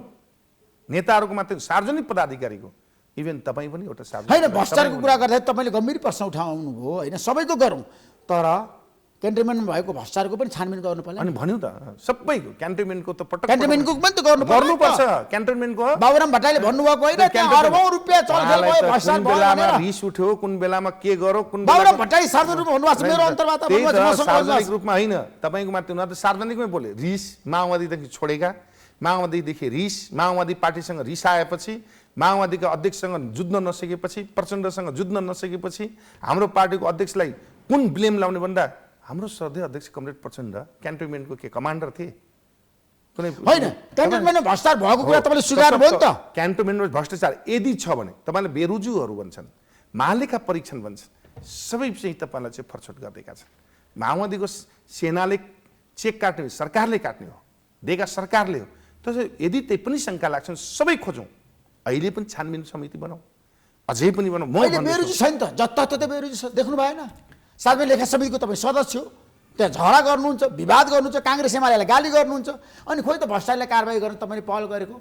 नेताहरूको मात्रै सार्वजनिक पदाधिकारीको, इभन तपाईँ पनि एउटा सार्वजनिक होइन। भ्रष्टाचारको कुरा गर्दा तपाईँले गम्भीर प्रश्न उठाउनु भयो होइन। सबैको गरौँ, तर क्यान्टनमेन्टमा भएको भ्रष्टाचारको पनि छानबिन गर्नु पर्छ। अनि भन्यो त सबैको क्यान्टनमेन्टको त पटक क्यान्टनमेन्टको पनि त गर्नुपर्छ। क्यान्टनमेन्टको बाबुराम भट्टराईले भन्नुभएको होइन, त्यहाँ अरबौं रुपैयाँ चलखेल भयो, भ्रष्टाचार भयो बेलामा रिस उठ्यो, कुन बेलामा के गर्यो, कुन बाबुराम भट्टराई सार्वजनिक रूपमा भन्नुभएको छ। मेरो अन्तर्वार्ता सार्वजनिक रूपमा होइन, तपाईँको मात्रै उनीहरू त सार्वजनिकमै बोले। रिस माओवादीदेखि छोडेका, माओवादीदेखि रिस, माओवादी पार्टीसँग रिस आएपछि माओवादीका अध्यक्षसँग जुझ्न नसकेपछि, प्रचण्डसँग जुझ्न नसकेपछि हाम्रो पार्टीको अध्यक्षलाई कुन ब्लेम लाउने भन्दा हाम्रो सधैँ अध्यक्ष कमरेड प्रचण्ड क्यान्टोनमेन्टको के कमान्डर थिए? होइन, क्यान्टोनमेन्टमा भ्रष्टाचार भएको कुरा तपाईँले स्वीकार भयो नि त? क्यान्टोनमेन्टमा भ्रष्टाचार यदि छ भने तपाईँले बेरुजुहरू भन्छन्, महालेखा परीक्षण भन्छन्, सबै चाहिँ तपाईँलाई चाहिँ फरछोट गरिदिएका छन्। माओवादीको सेनाले चेक काट्ने सरकारले काट्ने हो, दिएका सरकारले हो। त्यसैले यदि त्यही पनि शङ्का लाग्छन् सबै खोजौँ, अहिले पनि छानबिन समिति बनाऊ, अझै पनि बनाऊ। म बेरुजी छैन त, जताततै बेरुजी छ, देख्नु भएन? सार्वजनिक लेखा समितिको तपाईँ सदस्य हो, त्यहाँ झगडा गर्नुहुन्छ, विवाद गर्नुहुन्छ, काङ्ग्रेस एमालेलाई गाली गर्नुहुन्छ, अनि खोइ त भ्रष्टाचारलाई कारबाही गर्न तपाईँले पहल गरेको?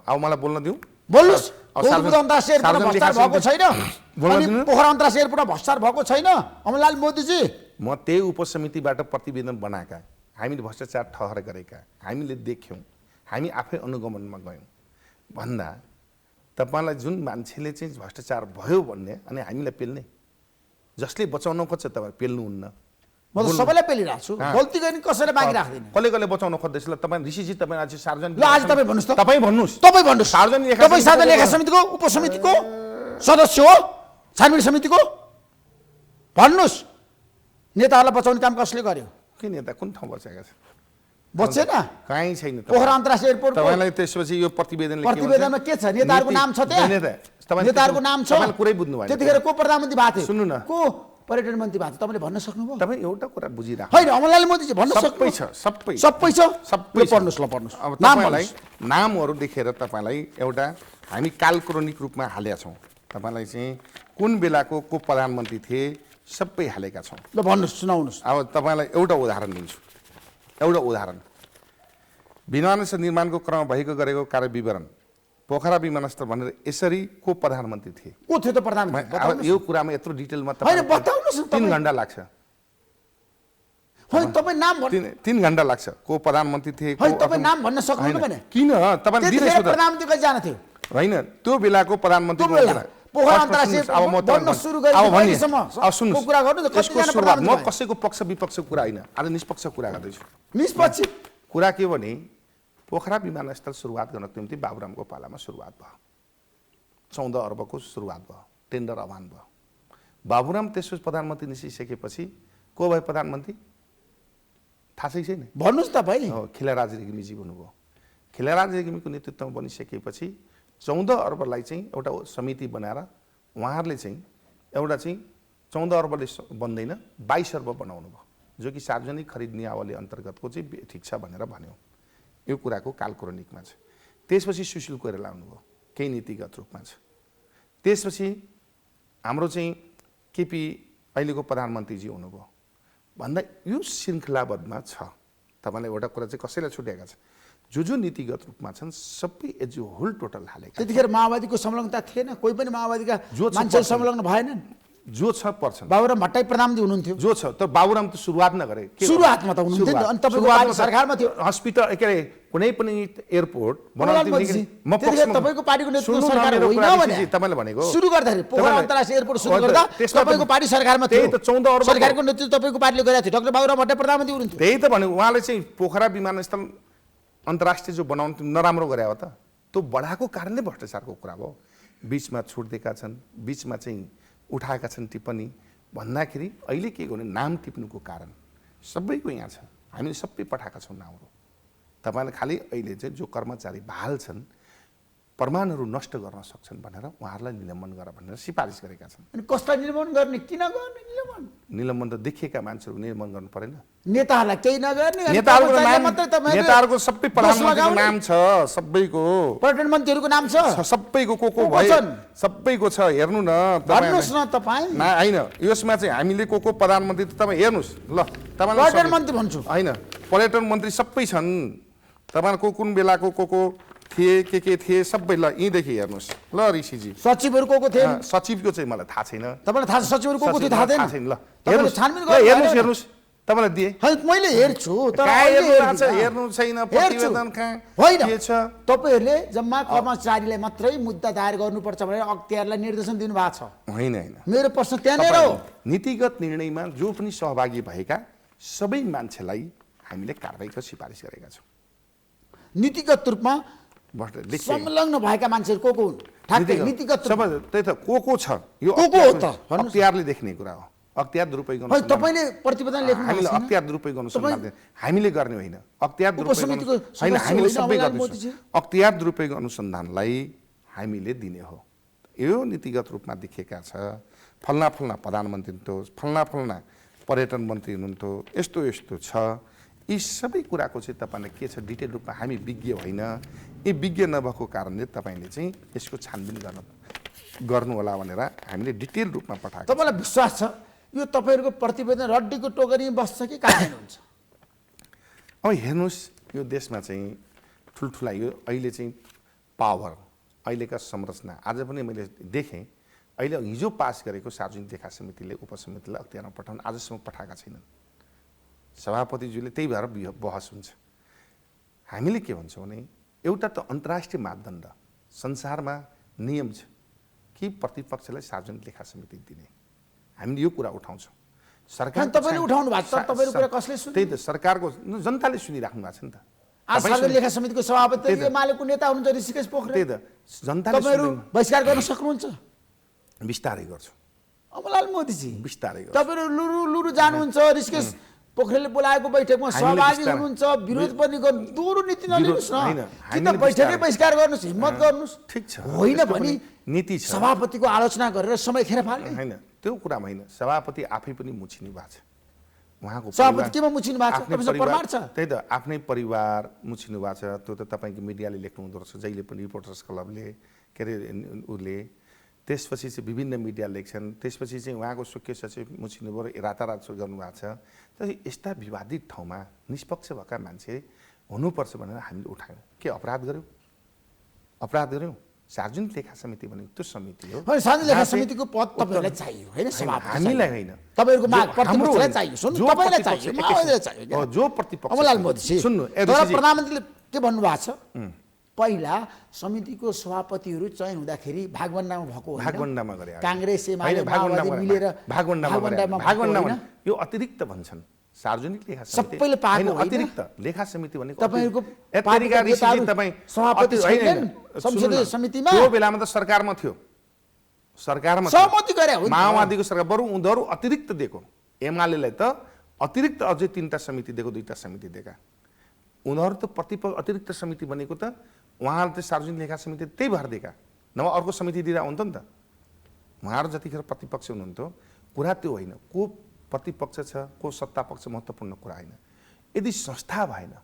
अब मलाई बोल्न दिउँ, बोल्नुहोस्। अन्तर्राष्ट्रिय एयरपोर्ट भ्रष्टाचार भएको छैन, अनि पोखरा अन्तर्राष्ट्रिय एयरपोर्ट भ्रष्टाचार भएको छैन अमरलाल मोदीजी? म त्यही उपसमितिबाट प्रतिवेदन बनाएका, हामीले भ्रष्टाचार ठहर गरेका, हामीले देख्यौँ, हामी आफै अनुगमनमा गयौँ भन्दा तपाईँलाई जुन मान्छेले चाहिँ भ्रष्टाचार भयो भन्ने अनि हामीलाई पेल्ने, जसले बचाउन खोज्छ तपाईँ पेल्नुहुन्न। म त सबैलाई पेलिरहेको छु, गल्ती गर्ने कसैलाई बाँकी राख्दिनँ। कसले कसले बचाउन खोज्दैछ? ल तपाईँ ऋषिजी तपाईँ आज सार्वजनिक, ल आज तपाईँ भन्नुहोस् त, तपाईँ भन्नुहोस्, सार्वजनिक लेखा समितिको उपसमितिको सदस्य हो, छानबिन समितिको, भन्नुहोस् नेताहरूलाई बचाउने काम कसले गर्यो? के नेता कुन ठाउँ बचाएका छ? बचेन, कहीँ छैन। पोखरा अन्तर्राष्ट्रिय एयरपोर्ट तपाईँलाई त्यसपछि यो प्रतिवेदनमा के छ? नेताहरूको नाम छ त्यहाँ, नेताहरूको नाम छ, कुरै बुझ्नु भएन। त्यतिखेर को प्रधानमन्त्री भएको थियो? सुन्नु न, को पर्यटन मन्त्री भएको थियो? तपाईँले भन्न सक्नुभयो? तपाईँ एउटा कुरा बुझिराख्नु होइन, अमरलाल मोदीजी भन्न सबै छ, सबै छ, सबै पढ्नुहोस्। ल पढ्नुहोस्, अब तपाईँलाई नामहरू देखेर तपाईँलाई एउटा हामी कालक्रोनिक रूपमा हालेका छौँ। तपाईँलाई चाहिँ कुन बेलाको को प्रधानमन्त्री थिए सबै हालेका छौँ। ल भन्नुहोस्, सुनाउनुहोस्। अब तपाईँलाई एउटा उदाहरण दिन्छु, एउटा उदाहरण। विमानस्थल निर्माणको क्रममा भएको गरेको कार्य विवरण, पोखरा विमानस्थल भनेर यसरी को प्रधानमन्त्री थिए? को थियो त प्रधानमन्त्री? यो कुरामा यत्रो डिटेलमा होइन बताउनुहोस्। 3 घण्टा लाग्छ। होइन तपाईँ नाम 3 घण्टा लाग्छ को प्रधानमन्त्री थिए। होइन तपाईँ नाम भन्न सक्नुहुन्छ भने? किन तपाईँले दिनुहोस् त। प्रधानमन्त्री कहिले जान थियो? होइन त्यो बेलाको प्रधानमन्त्री पोखरा अन्तर्राष्ट्रिय बन्न सुरु गरेको अहिलेसम्म कुरा गर्नु त कतिजना प्रधानमन्त्री? म कसैको पक्ष विपक्षको कुरा होइन, आज निष्पक्ष कुरा गर्दैछु। निष्पक्ष कुरा के भने पोखरा विमानस्थल सुरुवात गर्नको निम्ति बाबुरामको पालामा सुरुवात भयो, 14 अर्बको सुरुवात भयो, टेन्डर आह्वान भयो। बाबुराम त्यसपछि प्रधानमन्त्री निस्किसकेपछि को भयो प्रधानमन्त्री थाहा छैन? भन्नुहोस् त भाइ। खिलाराज रेग्मीजी हुनुभयो। खिलाराज रेग्मीको नेतृत्वमा बनिसकेपछि 14 अर्बलाई चाहिँ एउटा समिति बनाएर उहाँहरूले चाहिँ एउटा चाहिँ 14 अर्बले बन्दैन 22 अर्ब बनाउनु भयो, जो कि सार्वजनिक खरिद नियावली अन्तर्गतको चाहिँ ठिक छ भनेर भन्यो। यो कुराको कालक्रोनिकमा छ। त्यसपछि सुशील कोइराला आउनुभयो, केही नीतिगत रूपमा छ। त्यसपछि हाम्रो चाहिँ केपी अहिलेको प्रधानमन्त्रीजी हुनुभयो भन्दा यो श्रृङ्खलाबद्धमा छ। तपाईँलाई एउटा कुरा चाहिँ कसैलाई छुट्याएका छ, जो नीतिगत रूपमा छन् सबै एज होल टोटल हालेका। त्यतिखेर माओवादीको संलग्नता थिएन, कोही पनि माओवादीका मान्छे संलग्न भएनन्। जो छ पर्छन्। बाबुराम भट्टाई प्रधानमन्त्री हुनुहुन्थ्यो। जो छ तर बाबुराम त सुरुवात नगरे, सुरुवातमा त हुनुहुन्थ्यो अनि तपाईँको पार्टी सरकारमा थियो। हस्पिटल के अरे कुनै पनि एयरपोर्ट बनाउन तपाईँको पार्टीको नेतृत्व सरकार होइन भने तपाईँले भनेको सुरु गर्दाखेरि पोखरा अन्तर्राष्ट्रिय एयरपोर्ट सुरु गर्दा तपाईँको पार्टी सरकारमा थियो। त्यही त 14 अर्ब सरकारको नेतृत्व तपाईँको पार्टीले गरेको थियो। डाक्टर बाबुराम भट्टाई प्रधानमन्त्री हुनुहुन्थ्यो। त्यही त भने उहाँले चाहिँ पोखरा विमानस्थल अन्तर्राष्ट्रिय जो बनाउनु नराम्रो गरे हो त, त्यो बढाएको कारणले भ्रष्टाचारको कुरा भयो। बिचमा छुट दिएका छन्, बिचमा चाहिँ उठाएका छन् टिप्पणी भन्दाखेरि अहिले के गर्ने नाम टिप्नुको कारण सबैको यहाँ छ। हामीले सबै पठाएका छौँ नामहरू। तपाईँले खालि अहिले चाहिँ जो कर्मचारी बहाल छन् प्रमाणहरू नष्ट गर्न सक्छन् भनेर उहाँहरूलाई निलम्बन गर भनेर सिफारिस गरेका छन्। अनि कसलाई निलम्बन गर्ने, किन गर्ने निलम्बन? निलम्बन त देखिएका मान्छेहरू निलम्बन गर्नु परेन? नेताहरूलाई केही नगर्ने? नेताहरूको सबै प्रधानमन्त्रीको नाम छ, सबैको पर्यटन मन्त्रीहरूको नाम छ, सबैको को भयो सबैको छ। हेर्नु न भन्नुहोस् न तपाईँ। होइन यसमा चाहिँ हामीले को प्रधानमन्त्री तपाईँ हेर्नुहोस्। ल तपाईँलाई पर्यटन मन्त्री भन्छु होइन, पर्यटन मन्त्री सबै छन्। तपाईँको कुन बेलाको को थिए के थिए सबै ल यहीँदेखि हेर्नुहोस्। ल ऋषिजी सचिवहरू को थिए? सचिवको चाहिँ मलाई थाहा छैन। तपाईँलाई थाहा छ सचिवहरू को थियो? थाहा छैन। ल हेर्नुहोस् तपाईँलाई दिए मैले हेर्छु तर हेर्नु छैन प्रतिवेदन कहाँ होइन। के छ? तपाईँहरूले जम्मा कर्मचारीलाई मात्रै मुद्दा दायर गर्नुपर्छ भनेर अख्तियारलाई निर्देशन दिनु भएको छ। होइन होइन, मेरो प्रश्न त्यहाँनिर हो। नीतिगत निर्णयमा जो पनि सहभागी भएका सबै मान्छेलाई हामीले कारबाहीको सिफारिस गरेका छौँ। नीतिगत रूपमा संलग्न भएका मान्छेहरू को हुन् ठ्याक्कै नीतिगत त्यही त को छ यो को हो त अख्तियारले देख्ने कुरा हो अख्तियार दुरुपयोग गर्न होइन तपाईँले प्रतिवेदन लेख्नु हामीले अख्तियार दुरुपयोग गर्न सक्दैन हामीले गर्ने होइन अख्तियार दुरुपयोग होइन हामीले सबै गर्छौँ अख्तियार दुरुपयोग अनुसन्धानलाई हामीले दिने हो यो नीतिगत रूपमा देखिएका छ फल्ना फल्ना प्रधानमन्त्री हुनुहुन्थ्यो फल्ना पर्यटन मन्त्री हुनुहुन्थ्यो यस्तो यस्तो छ यी सबै कुराको चाहिँ तपाईँलाई के छ डिटेल रूपमा हामी विज्ञ होइन यी विज्ञ नभएको कारणले तपाईँले चाहिँ यसको छानबिन गर्नु होला भनेर हामीले डिटेल रूपमा पठाएको तपाईँलाई विश्वास छ यो तपाईँहरूको प्रतिवेदन रड्डीको टोकरी बस्छ कि काहीँ हुन्छ अब हेर्नुहोस् यो देशमा चाहिँ ठुल्ठुला यो अहिले चाहिँ पावर अहिलेका संरचना आज पनि मैले देखेँ अहिले हिजो पास गरेको सार्वजनिक लेखा समितिले उपसमितिलाई अख्तियारमा पठाउन आजसम्म पठाएका छैनन् सभापतिज्यूले त्यही भएर बहस हुन्छ हामीले के भन्छौँ भने एउटा त अन्तर्राष्ट्रिय मापदण्ड संसारमा नियम छ कि प्रतिपक्षलाई सार्वजनिक लेखा समिति दिने हामीले यो कुरा उठाउँछौँ सरकार तपाईँले उठाउनु भएको छ तपाईँको कुरा कसले सुन्यो त्यही त सरकारको जनताले सुनिराख्नु भएको छ नि त आज सार्वजनिक लेखा समितिको सभापति एमालेको नेता हुनुहुन्छ ऋषिकेश पोखरेल त्यही त जनताले तपाईँहरू बहिष्कार गर्न सक्नुहुन्छ बिस्तारै गर्छु अमलाल मोदीजी बिस्तारै गर्छु तपाईँहरू लुरु जानुहुन्छ ऋषिकेश पोखरेलले बोलाएको बैठकमा सहभागी हुनुहुन्छ विरोध पनि गर्नु दोहोरो नीति नलिनुहोस् न कि त बैठकै बहिष्कार गर्नुहोस् हिम्मत गर्नुहोस् ठिक छ होइन भने नीति छ सभापतिको आलोचना गरेर समय खेर फाल्ने होइन त्यो कुरामा होइन सभापति आफै पनि मुछिनु भएको छ उहाँको सभापति केमा मुछिनु भएको छ तपाईसँग प्रमाण छ त्यही त आफ्नै परिवार मुछिनु भएको छ त्यो त तपाईँको मिडियाले लेख्नु हुँदो रहेछ जहिले पनि रिपोर्टर्स क्लबले के अरे उसले त्यसपछि चाहिँ विभिन्न मिडिया लेख्छन् त्यसपछि चाहिँ उहाँको मुख्य सचिव मुछिनु भयो रातारात गर्नुभएको छ तर यस्ता विवादित ठाउँमा निष्पक्ष भएका मान्छे हुनुपर्छ भनेर हामीले उठायौँ के अपराध गऱ्यौँ सार्वजनिक लेखा समिति भनेको त्यो समिति हो सार्वजनिक लेखा समितिको पद तपाईँलाई चाहियो होइन हामीलाई होइन तपाईँहरूको माग प्रतिपक्षलाई चाहियो सुन्नु तपाईँलाई चाहियो माओवादीलाई चाहियो जो प्रतिपक्ष अमलाल मोदी सुन्नु प्रधानमन्त्रीले के भन्नुभएको छ पहिला समितिको सभापतिहरू चयन हुँदाखेरि भागवण्डामा भएको भागवण्डामा गरे कांग्रेस एमाले माओवादी मिलेर भागवण्डामा यो अतिरिक्त भन्छन् सार्वजनिक लेखा समिति सबैले पाएको अतिरिक्त लेखा समिति भनेको तपाईहरुको एतरिका ऋषिजी तपाई सभापति छैनन् संसदीय समितिमा त्यो बेलामा त सरकारमा थियो सहमति गरे हो माओवादीको सरकार बरु उनीहरु अतिरिक्त दिएको एमालेलाई त अतिरिक्त अझै 3टा समिति दिएको 2टा समिति दिएका उनीहरु त प्रतिपक्ष अतिरिक्त समिति बनेको त उहाँहरुले त सार्वजनिक लेखा समिति त्यही भएर दिएका नभए अर्को समिति दिँदा हुन्थ्यो नि त उहाँहरु जतिखेर प्रतिपक्ष हुनुहुन्थ्यो कुरा त्यो होइन को प्रतिपक्ष छ को सत्ता पक्ष महत्त्वपूर्ण कुरा होइन यदि संस्था भएन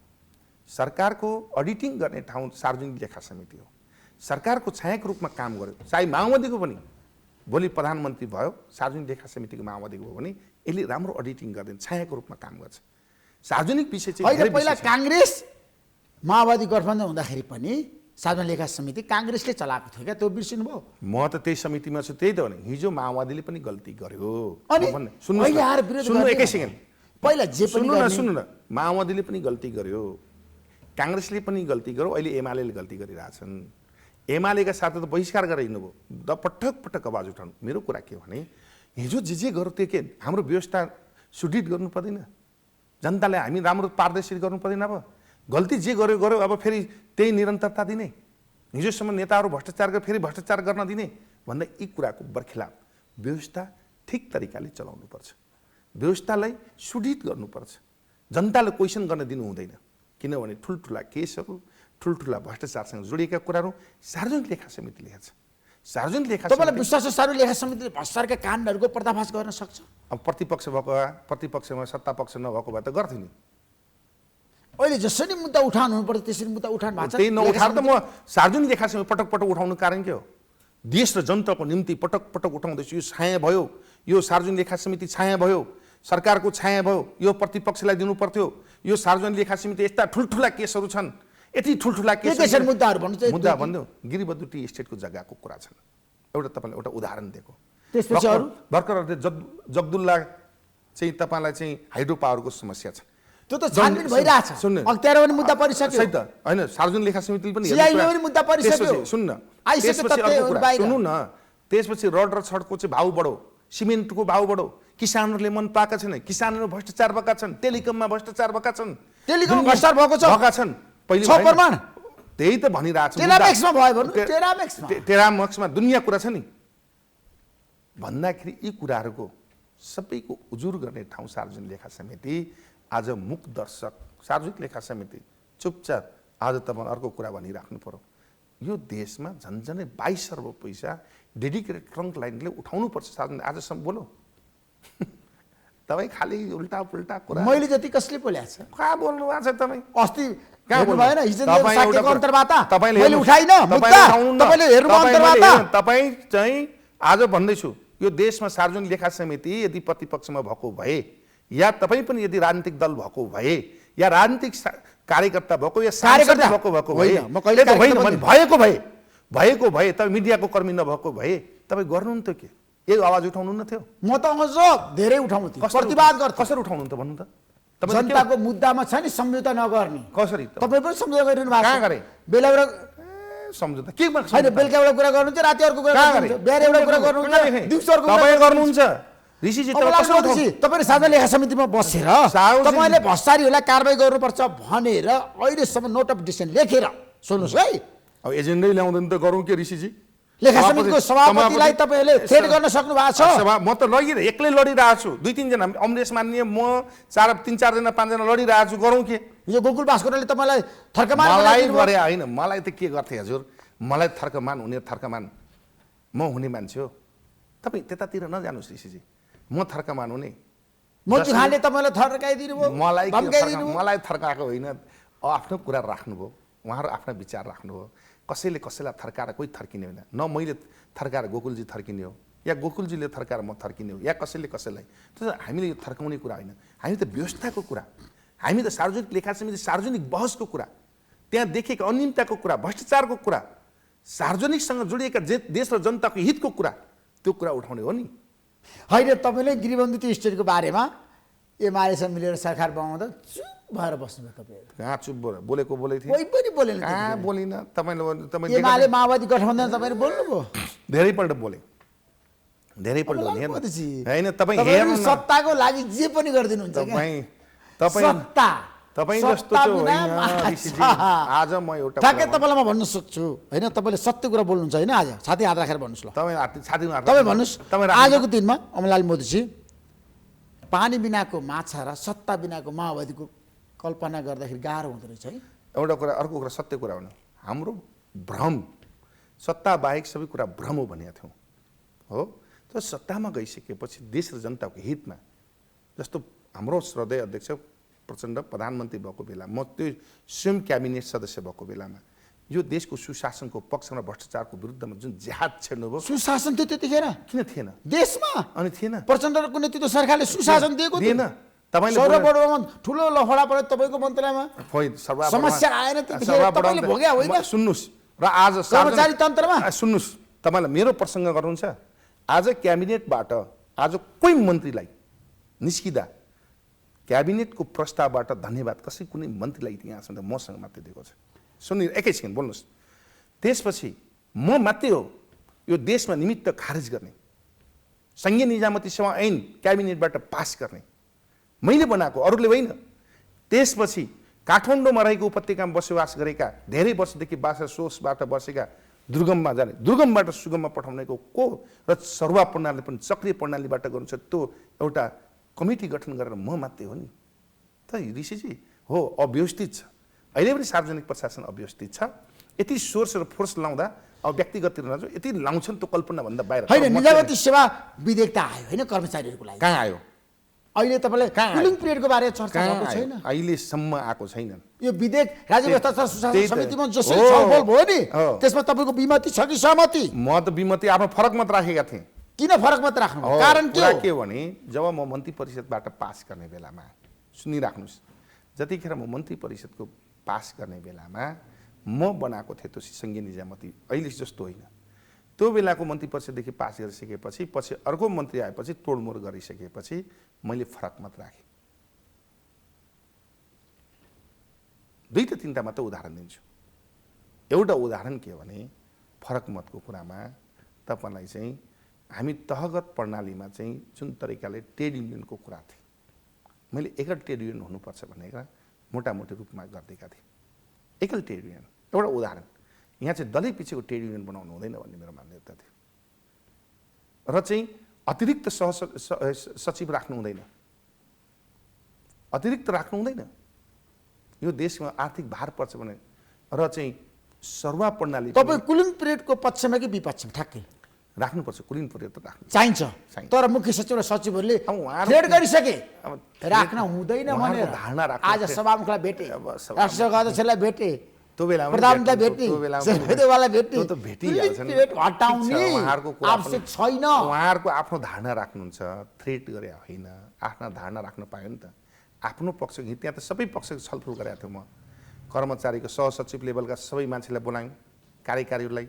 सरकारको अडिटिङ गर्ने ठाउँ सार्वजनिक लेखा समिति हो सरकारको छायाको रूपमा काम गर्यो चाहे माओवादीको पनि भोलि प्रधानमन्त्री भयो सार्वजनिक लेखा समितिको माओवादीको भयो भने यसले राम्रो अडिटिङ गर्दैन छायाको रूपमा काम गर्छ सार्वजनिक विषय चाहिँ अहिले पहिला कांग्रेस माओवादी गठबन्धन हुँदाखेरि पनि सार्वजनिक लेखा समिति कांग्रेसले चलाएको थियो क्या त्यो बिर्सिनु भयो म त त्यही समितिमा छु त्यही त भने हिजो माओवादीले पनि गल्ती गर्यो सुन्नु एकै सेकेन्ड पहिला जे पनि सुन्नु न माओवादीले पनि गल्ती गर्यो कांग्रेसले पनि गल्ती गर्यो अहिले एमालेले गल्ती गरिरहेछन् एमालेका साथ त बहिष्कार गरेर हिँड्नुभयो पटक पटक आवाज उठाउनु मेरो कुरा के भने हिजो जे गर्यो त्यो के हाम्रो व्यवस्था सुदृढ गर्नु पर्दैन जनताले हामी राम्रो पारदर्शी गर्नु पर्दैन अब गल्ती जे गर्यो गर्यो अब फेरि त्यही निरन्तरता दिने हिजोसम्म नेताहरू भ्रष्टाचार गरेर फेरि भ्रष्टाचार गर्न दिने भन्दा यी कुराको बरखिलाफ व्यवस्था ठिक तरिकाले चलाउनुपर्छ व्यवस्थालाई सुदृढ गर्नुपर्छ जनताले क्वेसन गर्न दिनु हुँदैन किनभने ठुल्ठुला केसहरू ठुल्ठुला भ्रष्टाचारसँग जोडिएका कुराहरू सार्वजनिक लेखा समितिले हेर्छ सार्वजनिक लेखा तपाईलाई विश्वास छ सार्वजनिक लेखा समितिले भ्रष्टाचारका काण्डहरूको पर्दाफास गर्न सक्छ अब प्रतिपक्ष भएको प्रतिपक्षमा सत्ता पक्ष नभएको भए त गर्थ्यो नि अहिले जसरी मुद्दा उठाउनु हुनुपर्छ त्यसरी मुद्दा उठाउनु भएको छ त्यही नउठाएर त म सार्वजनिक लेखा समिति पटक पटक उठाउनु कारण के हो देश र जनताको निम्ति पटक पटक उठाउँदैछु यो छाया भयो यो सार्वजनिक लेखा समिति छाया भयो सरकारको छाया भयो यो प्रतिपक्षलाई दिनु पर्थ्यो यो सार्वजनिक लेखा समिति यस्ता ठुल्ठुला केसहरू छन् यति ठुल्ठुला केस मुद्दाहरू भन्नु मुद्दा भन्नु गिरिबद्ध टी एस्टेटको जग्गाको कुरा छन् एउटा तपाईले एउटा उदाहरण दिएको त्यसपछि अरु भर्खर जगदुल्ला चाहिँ तपाईलाई चाहिँ हाइड्रो पावरको समस्या छ त्यो त छानबिन भइराछ अख्तियार पनि मुद्दा परिसक्यो सही त हैन सार्वजनिक लेखा समितिले पनि सीआईले पनि मुद्दा परिसक्यो सुन्न आइसक्यो तथ्यहरु बाहिर सुन्नु न त्यसपछि रड र छडको चाहिँ भाउ बढो सिमेन्टको भाउ बढो किसानहरूले मन पाएका छैन किसानहरू भ्रष्टाचार भएका छन् टेलिकममा भ्रष्टाचार भएका छन् टेलिकम भ्रष्टाचार भएको छ भएका छन् पहिले छ प्रमाण त्यही त भनिरहेको छु। टेरामेक्समा भयो भन्नु, टेरामेक्समा। टेरामेक्समा दुनियाँ कुरा छ नि भन्दाखेरि यी कुराहरूको सबैको उजुर गर्ने ठाउँ सार्वजनिक लेखा समिति। आज मुख दर्शक सार्वजनिक लेखा समिति चुपचाप आज तपाईँ अर्को कुरा भनिराख्नु पर्यो। यो देशमा झन्झनै 22 अर्ब पैसा डेडिकेटेड ट्रङ्क लाइनले उठाउनुपर्छ सार्वजनिक। आजसम्म बोलो तपाईँ खालि उल्टा पुल्टा कुरा। मैले जति कसले बोलेको छ कहाँ बोल्नु भएको छ तपाईँ? अस्ति कहाँ हेर्नु बोल्नु? भएन हिजो तपाईँ साकेको एउटा अन्तर्वार्ता तपाईँले मैले हेर्नु- उठाइन तपाईँले मुद्दा उठाउनु न। तपाईँले हेर्नु तपाईँ मैले अन्तर्वार्ता हेर्नु। तपाईँ चाहिँ आज भन्दैछु यो देशमा सार्वजनिक लेखा समिति यदि प्रतिपक्षमा भएको भए या तपाईँ पनि यदि राजनीतिक दल भएको भए या राजनीतिक कार्यकर्ता भएको या सांसद भएको भएको भए होइन, म कहिले होइन कार्यकर्ता भएको भए तपाईँ मिडियाको कर्मी नभएको भए तपाईँ गर्नु नि त के यो आवाज उठाउनु न थियो? म त अझ धेरै उठाउँथे प्रतिवाद गर्थे। कसरी उठाउनु त भन्नु त? जनताको मुद्दामा छ नि सम्झौता नगर्ने। कसरी? तपाईँ पनि सम्झौता गरिरहनु भएको कहाँ गरे? बेला बेला सम्झौता के होइन, बेलुका एउटा कुरा गर्नुहुन्छ, राति अर्को कुरा गर्नुहुन्छ, बिहान एउटा कुरा गर्नुहुन्छ, दिउँसो अर्को कुरा तपाईँ गर्नुहुन्छ। ऋषिजी तपाईँले साझा लेखा समितिमा बसेर तपाईँले भ्रष्टाचारीहरूलाई कारबाही गर्नुपर्छ भनेर अहिलेसम्म नोट अफ डिसिसन लेखेर सुन्नुहोस् है। अब एजेन्डै ल्याउँदैन त गरौँ के ऋषिजी? लेखा समितिको सभापतिलाई तपाईँले थ्रेट गर्न सक्नु भएको छ। म त एक्लै लडिरहेको छु। 2-3 जना अमरेश मान्य म 3-4 जना 5 जना लडिरहेको छु। गरौँ के? यो गोकुल भास्करले तपाईँलाई थर्कमान मलाई गरे होइन, मलाई त के गर्थे हजुर? मलाई थर्कमान हुने थर्कमान म हुने मान्छे हो। तपाईँ त्यतातिर नजानुहोस् ऋषिजी, म थर्कमान हुने। मोती खानले तपाईँलाई थर्काइदिनु भयो, मलाई थर्काएको होइन, आफ्नो कुरा राख्नुभयो, उहाँहरू आफ्ना विचार राख्नुभयो। कसैले कसैलाई थर्काएर कोही थर्किने होइन। न मैले थर्काएर गोकुलजी थर्किने हो या गोकुलजीले थर्काएर म थर्किने हो या कसैले कसैलाई। त्यसो हामीले यो थर्काउने कुरा होइन, हामी त व्यवस्थाको कुरा, हामी त सार्वजनिक लेखा समिति सार्वजनिक बहसको कुरा, त्यहाँ देखेको अनियमितताको कुरा, भ्रष्टाचारको कुरा, सार्वजनिकसँग जोडिएका देश र जनताको हितको कुरा, त्यो कुरा उठाउने हो नि। होइन, तपाईँले गृहबन्धु त्यो स्टेटको बारेमा एमआरएसँग मिलेर सरकार बनाउँदा चुप भएर बस्नुभयो तपाईँहरू। कहाँ चुप बोलेको बोलेको थिएँ? कोही पनि बोलेन। कहाँ बोलिनँ? तपाईँ एमाले माओवादी गठबन्धन तपाईँले बोल्नुभयो? धेरैपल्ट बोले, धेरैपल्ट बोले होइन। तपाईँ हेर्नु सत्ताको लागि जे पनि गरिदिनुहुन्छ। तपाईँ जस्तो आज म एउटा ठ्याक्कै तपाईँलाई म भन्न सक्छु होइन, तपाईँले सत्य कुरा बोल्नुहुन्छ होइन। आज छाती हात राखेर भन्नुहोस् ल। तपाईँ भन्नुहोस् आजको दिनमा अमरलाल मोदीजी पानी बिनाको माछा र सत्ता बिनाको माओवादीको कल्पना गर्दाखेरि गाह्रो हुँदो रहेछ है। एउटा कुरा, अर्को कुरा सत्य कुरा हुनु, हाम्रो भ्रम सत्ता बाहेक सबै कुरा भ्रम हो भनेका थियौँ हो। त्यो सत्तामा गइसकेपछि देश र जनताको हितमा, जस्तो हाम्रो श्रद्धेय अध्यक्ष प्रचण्ड प्रधानमन्त्री भएको बेला, म त्यो स्वयं क्याबिनेट सदस्य भएको बेलामा यो देशको सुशासनको पक्षमा भ्रष्टाचारको विरुद्धमा जुन जिहाद छेड्नुभयो। सुशासन थियो त्यतिखेर? किन थिएन देशमा? अनि थिएन। प्रचण्डको नेतृत्व सरकारले सुशासन दिएको थिएन। तपाईँले सौरबडोमा ठुलो लफडा पर्यो तपाईँको मन्त्रालयमा, समस्या आएन त्यतिखेर तपाईँले भोग्या होइन? सुन्नुहोस् र आज कर्मचारी तन्त्रमा सुन्नुहोस्, तपाईँलाई मेरो प्रसङ्ग गर्नुहुन्छ। आज क्याबिनेटबाट आज कोही मन्त्रीलाई निस्किँदा क्याबिनेटको प्रस्तावबाट धन्यवाद कसै कुनै मन्त्रीलाई इतिहासमा त मसँग मात्रै दिएको छ। सुन्नु एकैछिन बोल्नुहोस्। त्यसपछि म मात्रै हो यो देशमा निमित्त खारेज गर्ने, सङ्घीय निजामती सेवा ऐन क्याबिनेटबाट पास गर्ने मैले बनाएको, अरूले होइन। त्यसपछि काठमाडौँमा रहेको उपत्यकामा बसोबास गरेका धेरै वर्षदेखि बासा सोसबाट बसेका दुर्गममा जाने, दुर्गमबाट सुगममा पठाउनेको को र सरुवा प्रणाली पनि सक्रिय प्रणालीबाट गर्नुहुन्छ, त्यो एउटा कमिटी गठन गरेर म मात्रै हो नि त ऋषिजी। हो, अव्यवस्थित छ, अहिले पनि सार्वजनिक प्रशासन अव्यवस्थित छ। यति सोर्स र फोर्स लाउँदा अब व्यक्तिगत नजाउँ, यति लाउँछन् त्यो कल्पनाभन्दा बाहिर होइन। निजामती सेवा विधेयक त आयो होइन कर्मचारीहरूको लागि? कहाँ आयो? अहिले तपाईँले कुलिङ पिरियडको बारेमा चर्चा भएको छैन? अहिलेसम्म आएको छैन यो विधेयक। राज्य व्यवस्था सुशासन समितिमा जसरी छलफल भयो नि त्यसमा तपाईँको विमति छ कि सहमति? म त विमति आफ्नो फरक मत राखेका थिएँ। किन फरक मत राख्नु? कारण के हो भने जब म मन्त्री परिषदबाट पास गर्ने बेलामा, सुनिराख्नुहोस्, जतिखेर म मन्त्री परिषदको पास गर्ने बेलामा म बनाएको थिएँ त्यो सङ्घीय निजामती, अहिले जस्तो होइन। त्यो बेलाको मन्त्री परिषददेखि पास गरिसकेपछि पछि अर्को मन्त्री आएपछि तोडमोड गरिसकेपछि मैले फरक मत राखेँ। 2-3टा मात्र उदाहरण दिन्छु। एउटा उदाहरण के हो भने फरक मतको कुरामा तपाईँलाई चाहिँ हामी तहगत प्रणालीमा चाहिँ जुन तरिकाले ट्रेड युनियनको कुरा थियो, मैले एकल ट्रेड युनियन हुनुपर्छ भनेर मोटामोटी रूपमा गरिदिएका थिएँ। एकल ट्रेड युनियन एउटा उदाहरण, यहाँ चाहिँ दलै पछिको ट्रेड युनियन बनाउनु हुँदैन भन्ने मेरो मान्यता थियो र चाहिँ अतिरिक्त सचिव राख्नु हुँदैन, अतिरिक्त राख्नु हुँदैन। यो देशमा आर्थिक भार पर्छ भने र चाहिँ सरुवा प्रणाली तपाईँ कुलिङ पिरियडको पक्षमा कि विपक्षमा ठ्याक्कै राख्नुपर्छ। कुलिङ पिरियड त राख्नु चाहिन्छ, तर मुख्य सचिव र सचिवहरूले ट्रेड गरिसके राख्न हुँदैन भनेर धारणा राख्नु। आज सभामुखलाई भेटे, राष्ट्रसभाका अध्यक्षलाई भेटे, त्यो बेलामा प्रधानमन्त्री भेटे, शेरबहादुरलाई भेटे, त्यो त भेटिहाल्छ नि। हटाउने उहाँहरूको आवश्यक छैन। उहाँहरूको आफ्नो धारणा राख्नुहुन्छ, थ्रेट गरे होइन, आफ्ना धारणा राख्न पायो नि त। आफ्नो पक्ष त्यहाँ त सबै पक्षको छलफल गरेको थियो। म कर्मचारीको सहसचिव लेभलका सबै मान्छेलाई बोलायौँ, कार्यकारीलाई,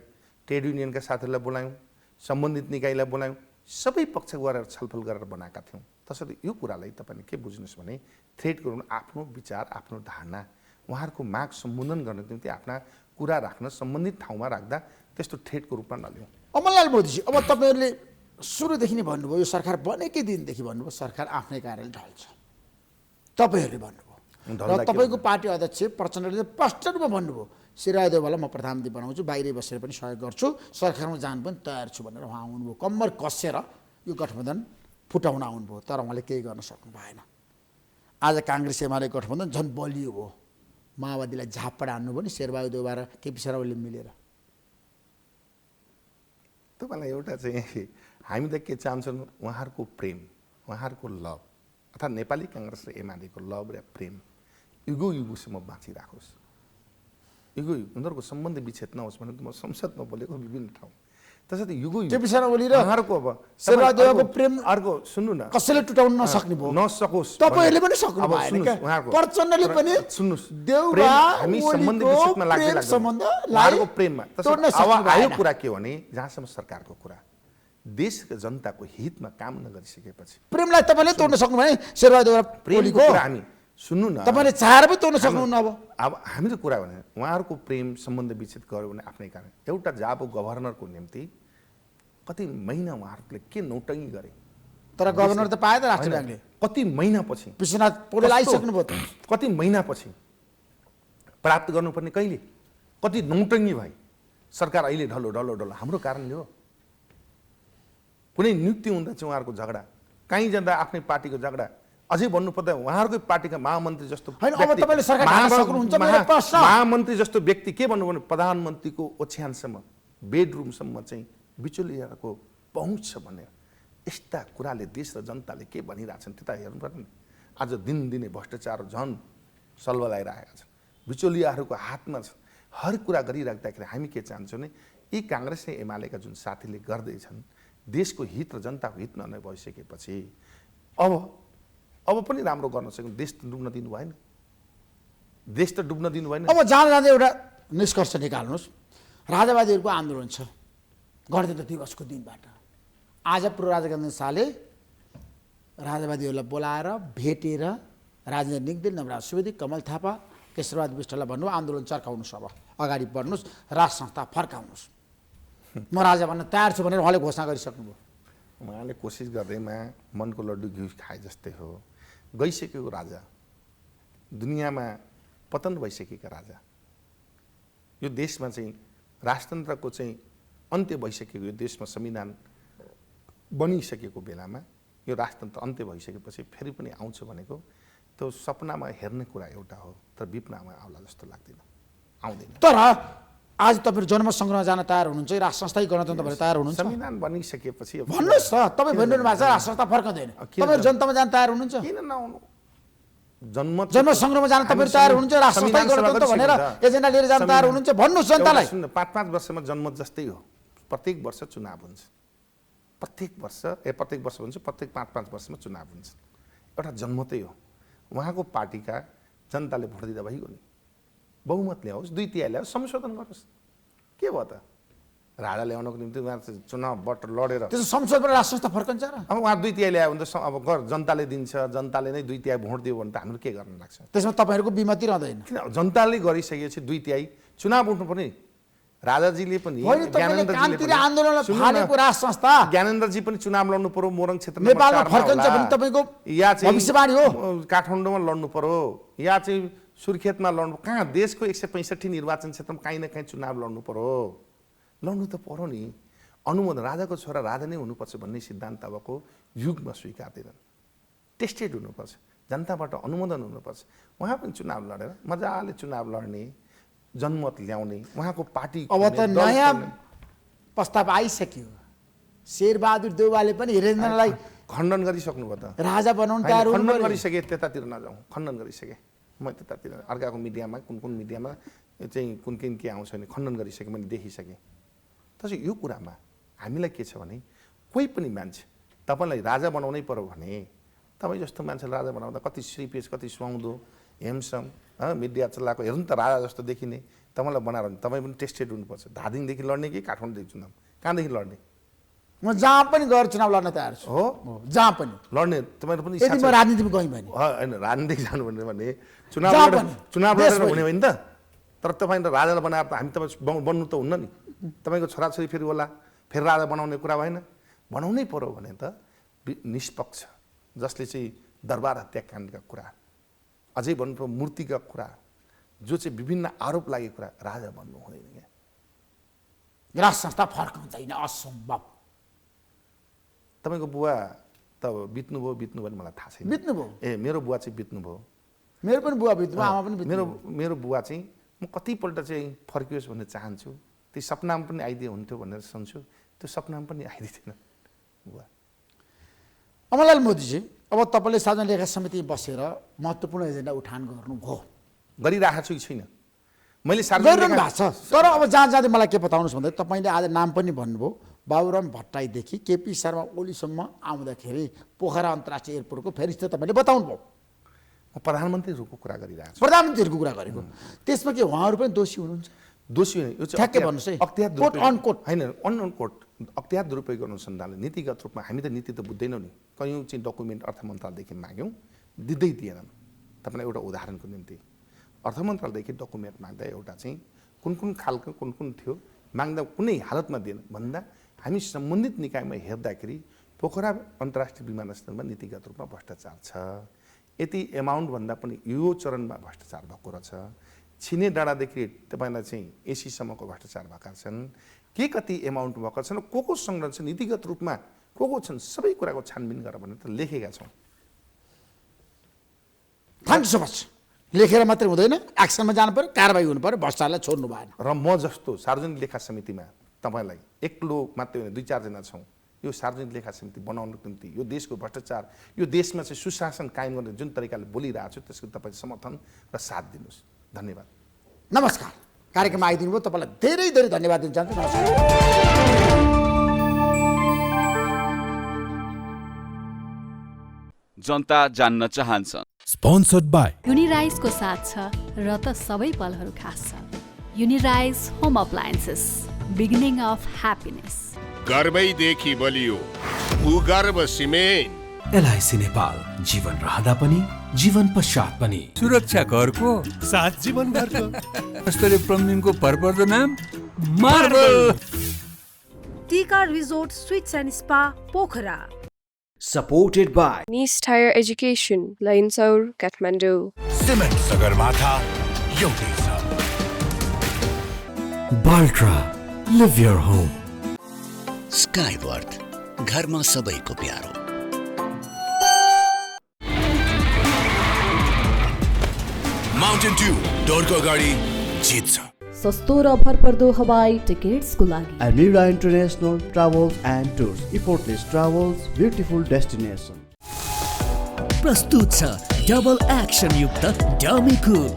ट्रेड युनियनका साथीहरूलाई बोलायौँ, सम्बन्धित निकायलाई बोलायौँ, सबै पक्ष गरेर छलफल गरेर बनाएका थियौँ। त्यसैले यो कुरालाई तपाईँले के बुझ्नुहोस् भने थ्रेट गर्नु आफ्नो विचार, आफ्नो धारणा, उहाँहरूको माग सम्बोधन गर्ने निम्ति आफ्ना कुरा राख्न सम्बन्धित ठाउँमा राख्दा त्यस्तो थ्रेटको रूपमा नलिउँ। अमरलाल मोदीजी, अब तपाईँहरूले सुरुदेखि नै भन्नुभयो, यो सरकार बनेकै दिनदेखि भन्नुभयो सरकार आफ्नै कार्यालय ढल्छ, तपाईँहरूले भन्नुभयो र तपाईँको पार्टी अध्यक्ष प्रचण्डले स्पष्ट रूपमा भन्नुभयो श्रीराय देवाललाई म प्रधानमन्त्री बनाउँछु, बाहिरै बसेर पनि सहयोग गर्छु, सरकारमा जानु पनि तयार छु भनेर उहाँ आउनुभयो। कम्मर कसेर यो गठबन्धन फुटाउन आउनुभयो, तर उहाँले केही गर्न सक्नु भएन। आज काङ्ग्रेस एमाले गठबन्धन झन् बलियो भयो, माओवादीलाई झापड हान्नुभयो नि शेरबहादुर देउवा र केपी शर्मा ओलीले मिलेर। तपाईँलाई एउटा चाहिँ हामी त के चाहन्छौँ, उहाँहरूको प्रेम, उहाँहरूको लभ अर्थात् नेपाली काङ्ग्रेस र एमालेको लभ र प्रेम युगौँ युगौँसम्म बाँचिराखोस्। युगौँ युग उनीहरूको सम्बन्ध विच्छेद नहोस् भने म संसदमा बोलेको विभिन्न ठाउँ। त्यसैले युगौँ युग केपी शर्मा ओली र उहाँहरूको अब शेरबहादुर देउवाको प्रेम अर्को सुन्नु न, कसैले टुटाउन नसक्ने भयो, नसकोस्, तपाईँहरूले पनि सक्नु भएन क्या। प्रचण्डले पनि सुन्नुहोस्, देउवा हामी सम्बन्ध विच्छेदमा लाग्दैन, उहाँहरूको प्रेममा। अब आयो कुरा के हो भने जहाँसम्म सरकारको कुरा देशको जनताको हितमा काम नगरिसकेपछि प्रेमलाई तपाईँले तोड्न सक्नु भने शेरबहादुर प्रेमको कुरा हामी सुन्नु न, तपाईँले चाहेर पनि तोड्न सक्नुहुन्न। अब हामीले कुरा भने उहाँहरूको प्रेम सम्बन्ध विच्छेद गर्यो भने आफ्नै कारण एउटा जाबो गभर्नरको निम्ति कति महिना उहाँहरूले के नौटङ्गी गरे, तर गभर्नर त पाए त राष्ट्रिय ब्याङ्कले कति महिनापछि विश्वनाथ पौडेल आइसक्नुभयो त, कति महिनापछि प्राप्त गर्नुपर्ने कहिले, कति नौटङ्गी भए सरकार अहिले ढलो ढलो ढलो हाम्रो कारणले हो। कुनै नियुक्ति हुँदा चाहिँ उहाँहरूको झगडा, कहीँ जाँदा आफ्नै पार्टीको झगडा, अझै भन्नुपर्दा उहाँहरूकै पार्टीका महामन्त्री जस्तो महामन्त्री जस्तो व्यक्ति के भन्नु भने प्रधानमन्त्रीको ओछ्यानसम्म बेडरुमसम्म चाहिँ बिचौलियाको पहुँच छ भने यस्ता कुराले देश र जनताले के भनिरहेछन् त्यता हेर्नुपर्ने। आज दिनदिनै भ्रष्टाचार झन् सल्बलाइरहेका छन्, बिचौलियाहरूको हातमा छ। हर कुरा गरिराख्दाखेरि हामी के चाहन्छौँ भने यी काङ्ग्रेस र एमालेका जुन साथीले गर्दैछन् देशको हित र जनताको हित ननै भइसकेपछि अब पनि राम्रो गर्न सक्यौँ। देश त डुब्न दिनु भएन, देश त डुब्न दिनु भएन। अब जाँदा जाँदै एउटा निष्कर्ष निकाल्नुहोस्, राजावादीहरूको आन्दोलन छ गणतन्त्र दिवसको दिनबाट। आज पूर्व राजा गान्धी शाहले राजावादीहरूलाई बोलाएर भेटेर राजनीतिक दल नवराज सुवेदी, कमल थापा, केशरबहादुर विष्टलाई भन्नु आन्दोलन चर्काउनुहोस्, अब अगाडि बढ्नुहोस्, राज संस्था फर्काउनुहोस्, म राजा भन्न तयार छु भनेर उहाँले घोषणा गरिसक्नुभयो। उहाँले कोसिस गर्दैमा मनको लड्डु घिउ खाए जस्तै हो। गइसकेको राजा, दुनियाँमा पतन भइसकेका राजा, यो देशमा चाहिँ राजतन्त्रको चाहिँ अन्त्य भइसकेको, यो देशमा संविधान बनिसकेको बेलामा यो राजतन्त्र अन्त्य भइसकेपछि फेरि पनि आउँछ भनेको त्यो सपनामा हेर्ने कुरा एउटा हो, तर विपनामा आउला जस्तो लाग्दैन, आउँदैन। तर आज तपाईँहरू जनमत-सङ्ग्रहमा जान तयार हुनुहुन्छ, राज संस्थै गणतन्त्र भनेर तयार हुनुहुन्छ? संविधान बनिसकेपछि भन्नुहोस् त, तपाईँ भनिरहनु भएको छ राज संस्था फर्कँदैन, तपाईँहरू जनतामा जान तयार हुनुहुन्छ? किन नआउनु? जनमत-सङ्ग्रहमा जान तपाईँहरू तयार हुनुहुन्छ, राज संस्थै गणतन्त्र भनेर एजेन्डा लिएर जान तयार हुनुहुन्छ? भन्नुहोस् जनतालाई। 5-5 वर्षमा जनमत जस्तै हो, प्रत्येक वर्ष चुनाव हुन्छ, प्रत्येक वर्ष भन्छ, प्रत्येक 5-5 वर्षमा चुनाव हुन्छ, एउटा जनमतै हो। उहाँको पार्टीका जनताले भोट दिँदा भइगयो नि, बहुमत ल्याओस्, 2/3 ल्याओस्, संशोधन गरोस्, के भयो त? राजा ल्याउनको निम्ति उहाँ चुनावबाट लडेर त्यसो संसदबाट राज संस्था फर्कन्छ र? अब उहाँ 2/3 ल्यायो भने त अब जनताले दिन्छ, जनताले नै 2/3 भोट दियो भने त हामीले के गर्न लाग्छ? त्यसमा तपाईँहरूको विमति रहँदैन? किन जनताले गरिसकेपछि 2/3 चुनाव उठ्नुपर्ने। राजाजीले पनि ज्ञानेन्द्रजी पनि चुनाव लड्नु पर्यो, मोरङ क्षेत्रमा नेपालमा फर्कन्छ भने तपाईँको या चाहिँ भविष्यवाणी हो, काठमाडौँमा लड्नु पर्यो, या चाहिँ सुर्खेतमा लड्नु कहाँ देशको 165 निर्वाचन क्षेत्रमा काहीँ न काहीँ चुनाव लड्नु पर्यो, लड्नु त पर्यो नि। अनुमोदन राजाको छोरा राजा नै हुनुपर्छ भन्ने सिद्धान्त अबको युगमा स्वीकार्दैनन्। टेस्टेड हुनुपर्छ, जनताबाट अनुमोदन हुनुपर्छ। उहाँ पनि चुनाव लडेर मजाले चुनाव लड्ने, जनमत ल्याउने, उहाँको पार्टी अब त नयाँ प्रस्ताव आइसक्यो। शेरबहादुर देउवाले पनि हिरेन्द्रलाई खण्डन गरिसक्नु भयो त। राजा बनाउन तयार हुनु खण्डन पर्यो। गरिसके, त्यतातिर नजाउँ, खण्डन गरिसके। म त्यतातिर अर्काको मिडियामा कुन मिडियामा चाहिँ कुन के आउँछ भने खण्डन गरिसकेँ, मैले देखिसकेँ। त्यसो यो कुरामा हामीलाई के छ भने कोही पनि मान्छे तपाईँलाई राजा बनाउनै पर्यो भने तपाईँ जस्तो मान्छेलाई राजा बनाउँदा कति श्रीपेज, कति सुहाउँदो, हेमसम, मिडिया चलाएको हेर्नु त राजा जस्तो देखिने तपाईँलाई बनाएर तपाईँ पनि टेस्टेड हुनुपर्छ। धादिङदेखि लड्ने कि काठमाडौँदेखि चुनाव, कहाँदेखि लड्ने? म जहाँ पनि गएर चुनाव लड्न तयार छु। हो, जहाँ पनि लड्ने तपाईँहरू पनि यदि म राजनीतिमा गएँ भने। होइन, राजनीतिक जानु भने चुनाव लडेर हुने होइन त। तर तपाईँले राजालाई बनाएर त हामी तपाईँ बन्नु त हुन्न नि। तपाईँको छोराछोरी फेरि होला, फेरि राजा बनाउने कुरा भएन। बनाउनै पर्यो भने त निष्पक्ष, जसले चाहिँ दरबार हत्याकाण्डका कुरा, अझै भन्नु मूर्तिका कुरा, जो चाहिँ विभिन्न आरोप लागेको कुरा, राजा बन्नु हुँदैन। क्या राज संस्था फर्काउँदैन, असम्भव। तपाईँको बुवा त बित्नुभयो भने मलाई थाहा छैन। बित्नुभयो? मेरो बुवा चाहिँ बित्नुभयो। मेरो पनि बुवा बित्नुभयो, आमा पनि बित्नुभयो। मेरो बुवा चाहिँ म कतिपल्ट चाहिँ फर्कियोस् भन्ने चाहन्छु। त्यो सपनामा पनि आइदिए हुन्थ्यो भनेर सुन्छु, त्यो सपनामा पनि आइदिँदैन बुवा। अमरलाल मोदीजी, अब तपाईँले सार्वजनिक लेखा समिति बसेर महत्त्वपूर्ण एजेन्डा उठान गर्नुभयो, गरिरहेको छु कि छैन? मैले गरिरहनु भएको छ। तर अब जहाँ जाँदै मलाई के बताउनुहोस् भन्दा तपाईँले आज नाम पनि भन्नुभयो, बाबुराम भट्टराईदेखि केपी शर्मा ओलीसम्म आउँदाखेरि पोखरा अन्तर्राष्ट्रिय एयरपोर्टको फेरिस्त तपाईँले बताउनु भयो। म प्रधानमन्त्रीहरूको कुरा गरिरहेको छु। प्रधानमन्त्रीहरूको कुरा गरेको, त्यसमा के उहाँहरू पनि दोषी हुनुहुन्छ? दोषी होइन, यो ठ्याक्कै भन्नुहोस् है। कोट अनकोट होइन, अनकोट अख्तियार दुरुपयोग अनुसन्धानले नीतिगत रूपमा हामी त नीति त बुझ्दैनौँ नि। कयौँ चाहिँ डकुमेन्ट अर्थ मन्त्रालयदेखि माग्यौँ, दिँदै दिएनन्। तपाईँलाई एउटा उदाहरणको निम्ति अर्थ मन्त्रालयदेखि डकुमेन्ट माग्दा एउटा चाहिँ कुन खालको कुन थियो माग्दा कुनै हालतमा दिएन भन्दा हामी सम्बन्धित निकायमा हेर्दाखेरि पोखरा अन्तर्राष्ट्रिय विमानस्थलमा नीतिगत रूपमा भ्रष्टाचार छ। यति एमाउन्ट भन्दा पनि यो चरणमा भ्रष्टाचार भएको रहेछ। छिने डाँडादेखि तपाईँलाई चाहिँ एसीसम्मको भ्रष्टाचार भएका छन्। के कति एमाउन्ट भएका छन्, को संग्रह छ नीतिगत रूपमा, को छन्, सबै कुराको छानबिन गरेर भनेर त लेखेका छौँ। Thank you so much. लेखेर मात्रै हुँदैन, एक्सनमा जानु पर्यो, कारबाही हुनु पर्यो, भ्रष्टाचारलाई छोड्नु भएन। र म जस्तो सार्वजनिक लेखा समितिमा तपाईँलाई एक्लो मात्रै होइन, 2-4 जना छौँ। यो सार्वजनिक लेखा समिति बनाउनको निम्ति यो देशको भ्रष्टाचार, यो देशमा चाहिँ सुशासन कायम गर्ने जुन तरिकाले बोलिरहेको छु त्यसको तपाईँ समर्थन र साथ दिनुहोस्। धन्यवाद। नमस्कार। कार्यक्रममा आइदिनु भयो, तपाईँलाई धेरै धेरै धन्यवाद दिन चाहन्छु। नमस्कार। जनता जान्न चाहन्छ। स्पोन्सर्ड बाई युनिराइजको साथ छ र त सबै पलहरू खास छ। Unirise home appliances, beginning of happiness. गर्वैदेखि बलियो भूगर्भ सिमेन्ट। एलआइसी नेपाल, जीवन रहँदा पनि जीवन पश्चात पनि सुरक्षा करको साथ जीवनभरको स्तरीय प्लम्बिङको भरपर्दो नाम मार्बल। टीका resort sweets and spa Pokhara. Supported by Nice Higher Education, Lainsaur, Kathmandu. Cement Sagarmatha एउटै छ। Baltra, live your home. स्काईवर्थ, घरमा सबैको प्यारो। माउन्टेन ड्यू, डोरको अगाडि जित्छ। सस्तो र भरपर्दो हवाई टिकट्सको लागि Almira International Travels and Tours, effortless travels, beautiful destination. प्रस्तुत छ डबल एक्सन युक्त डमी कुल।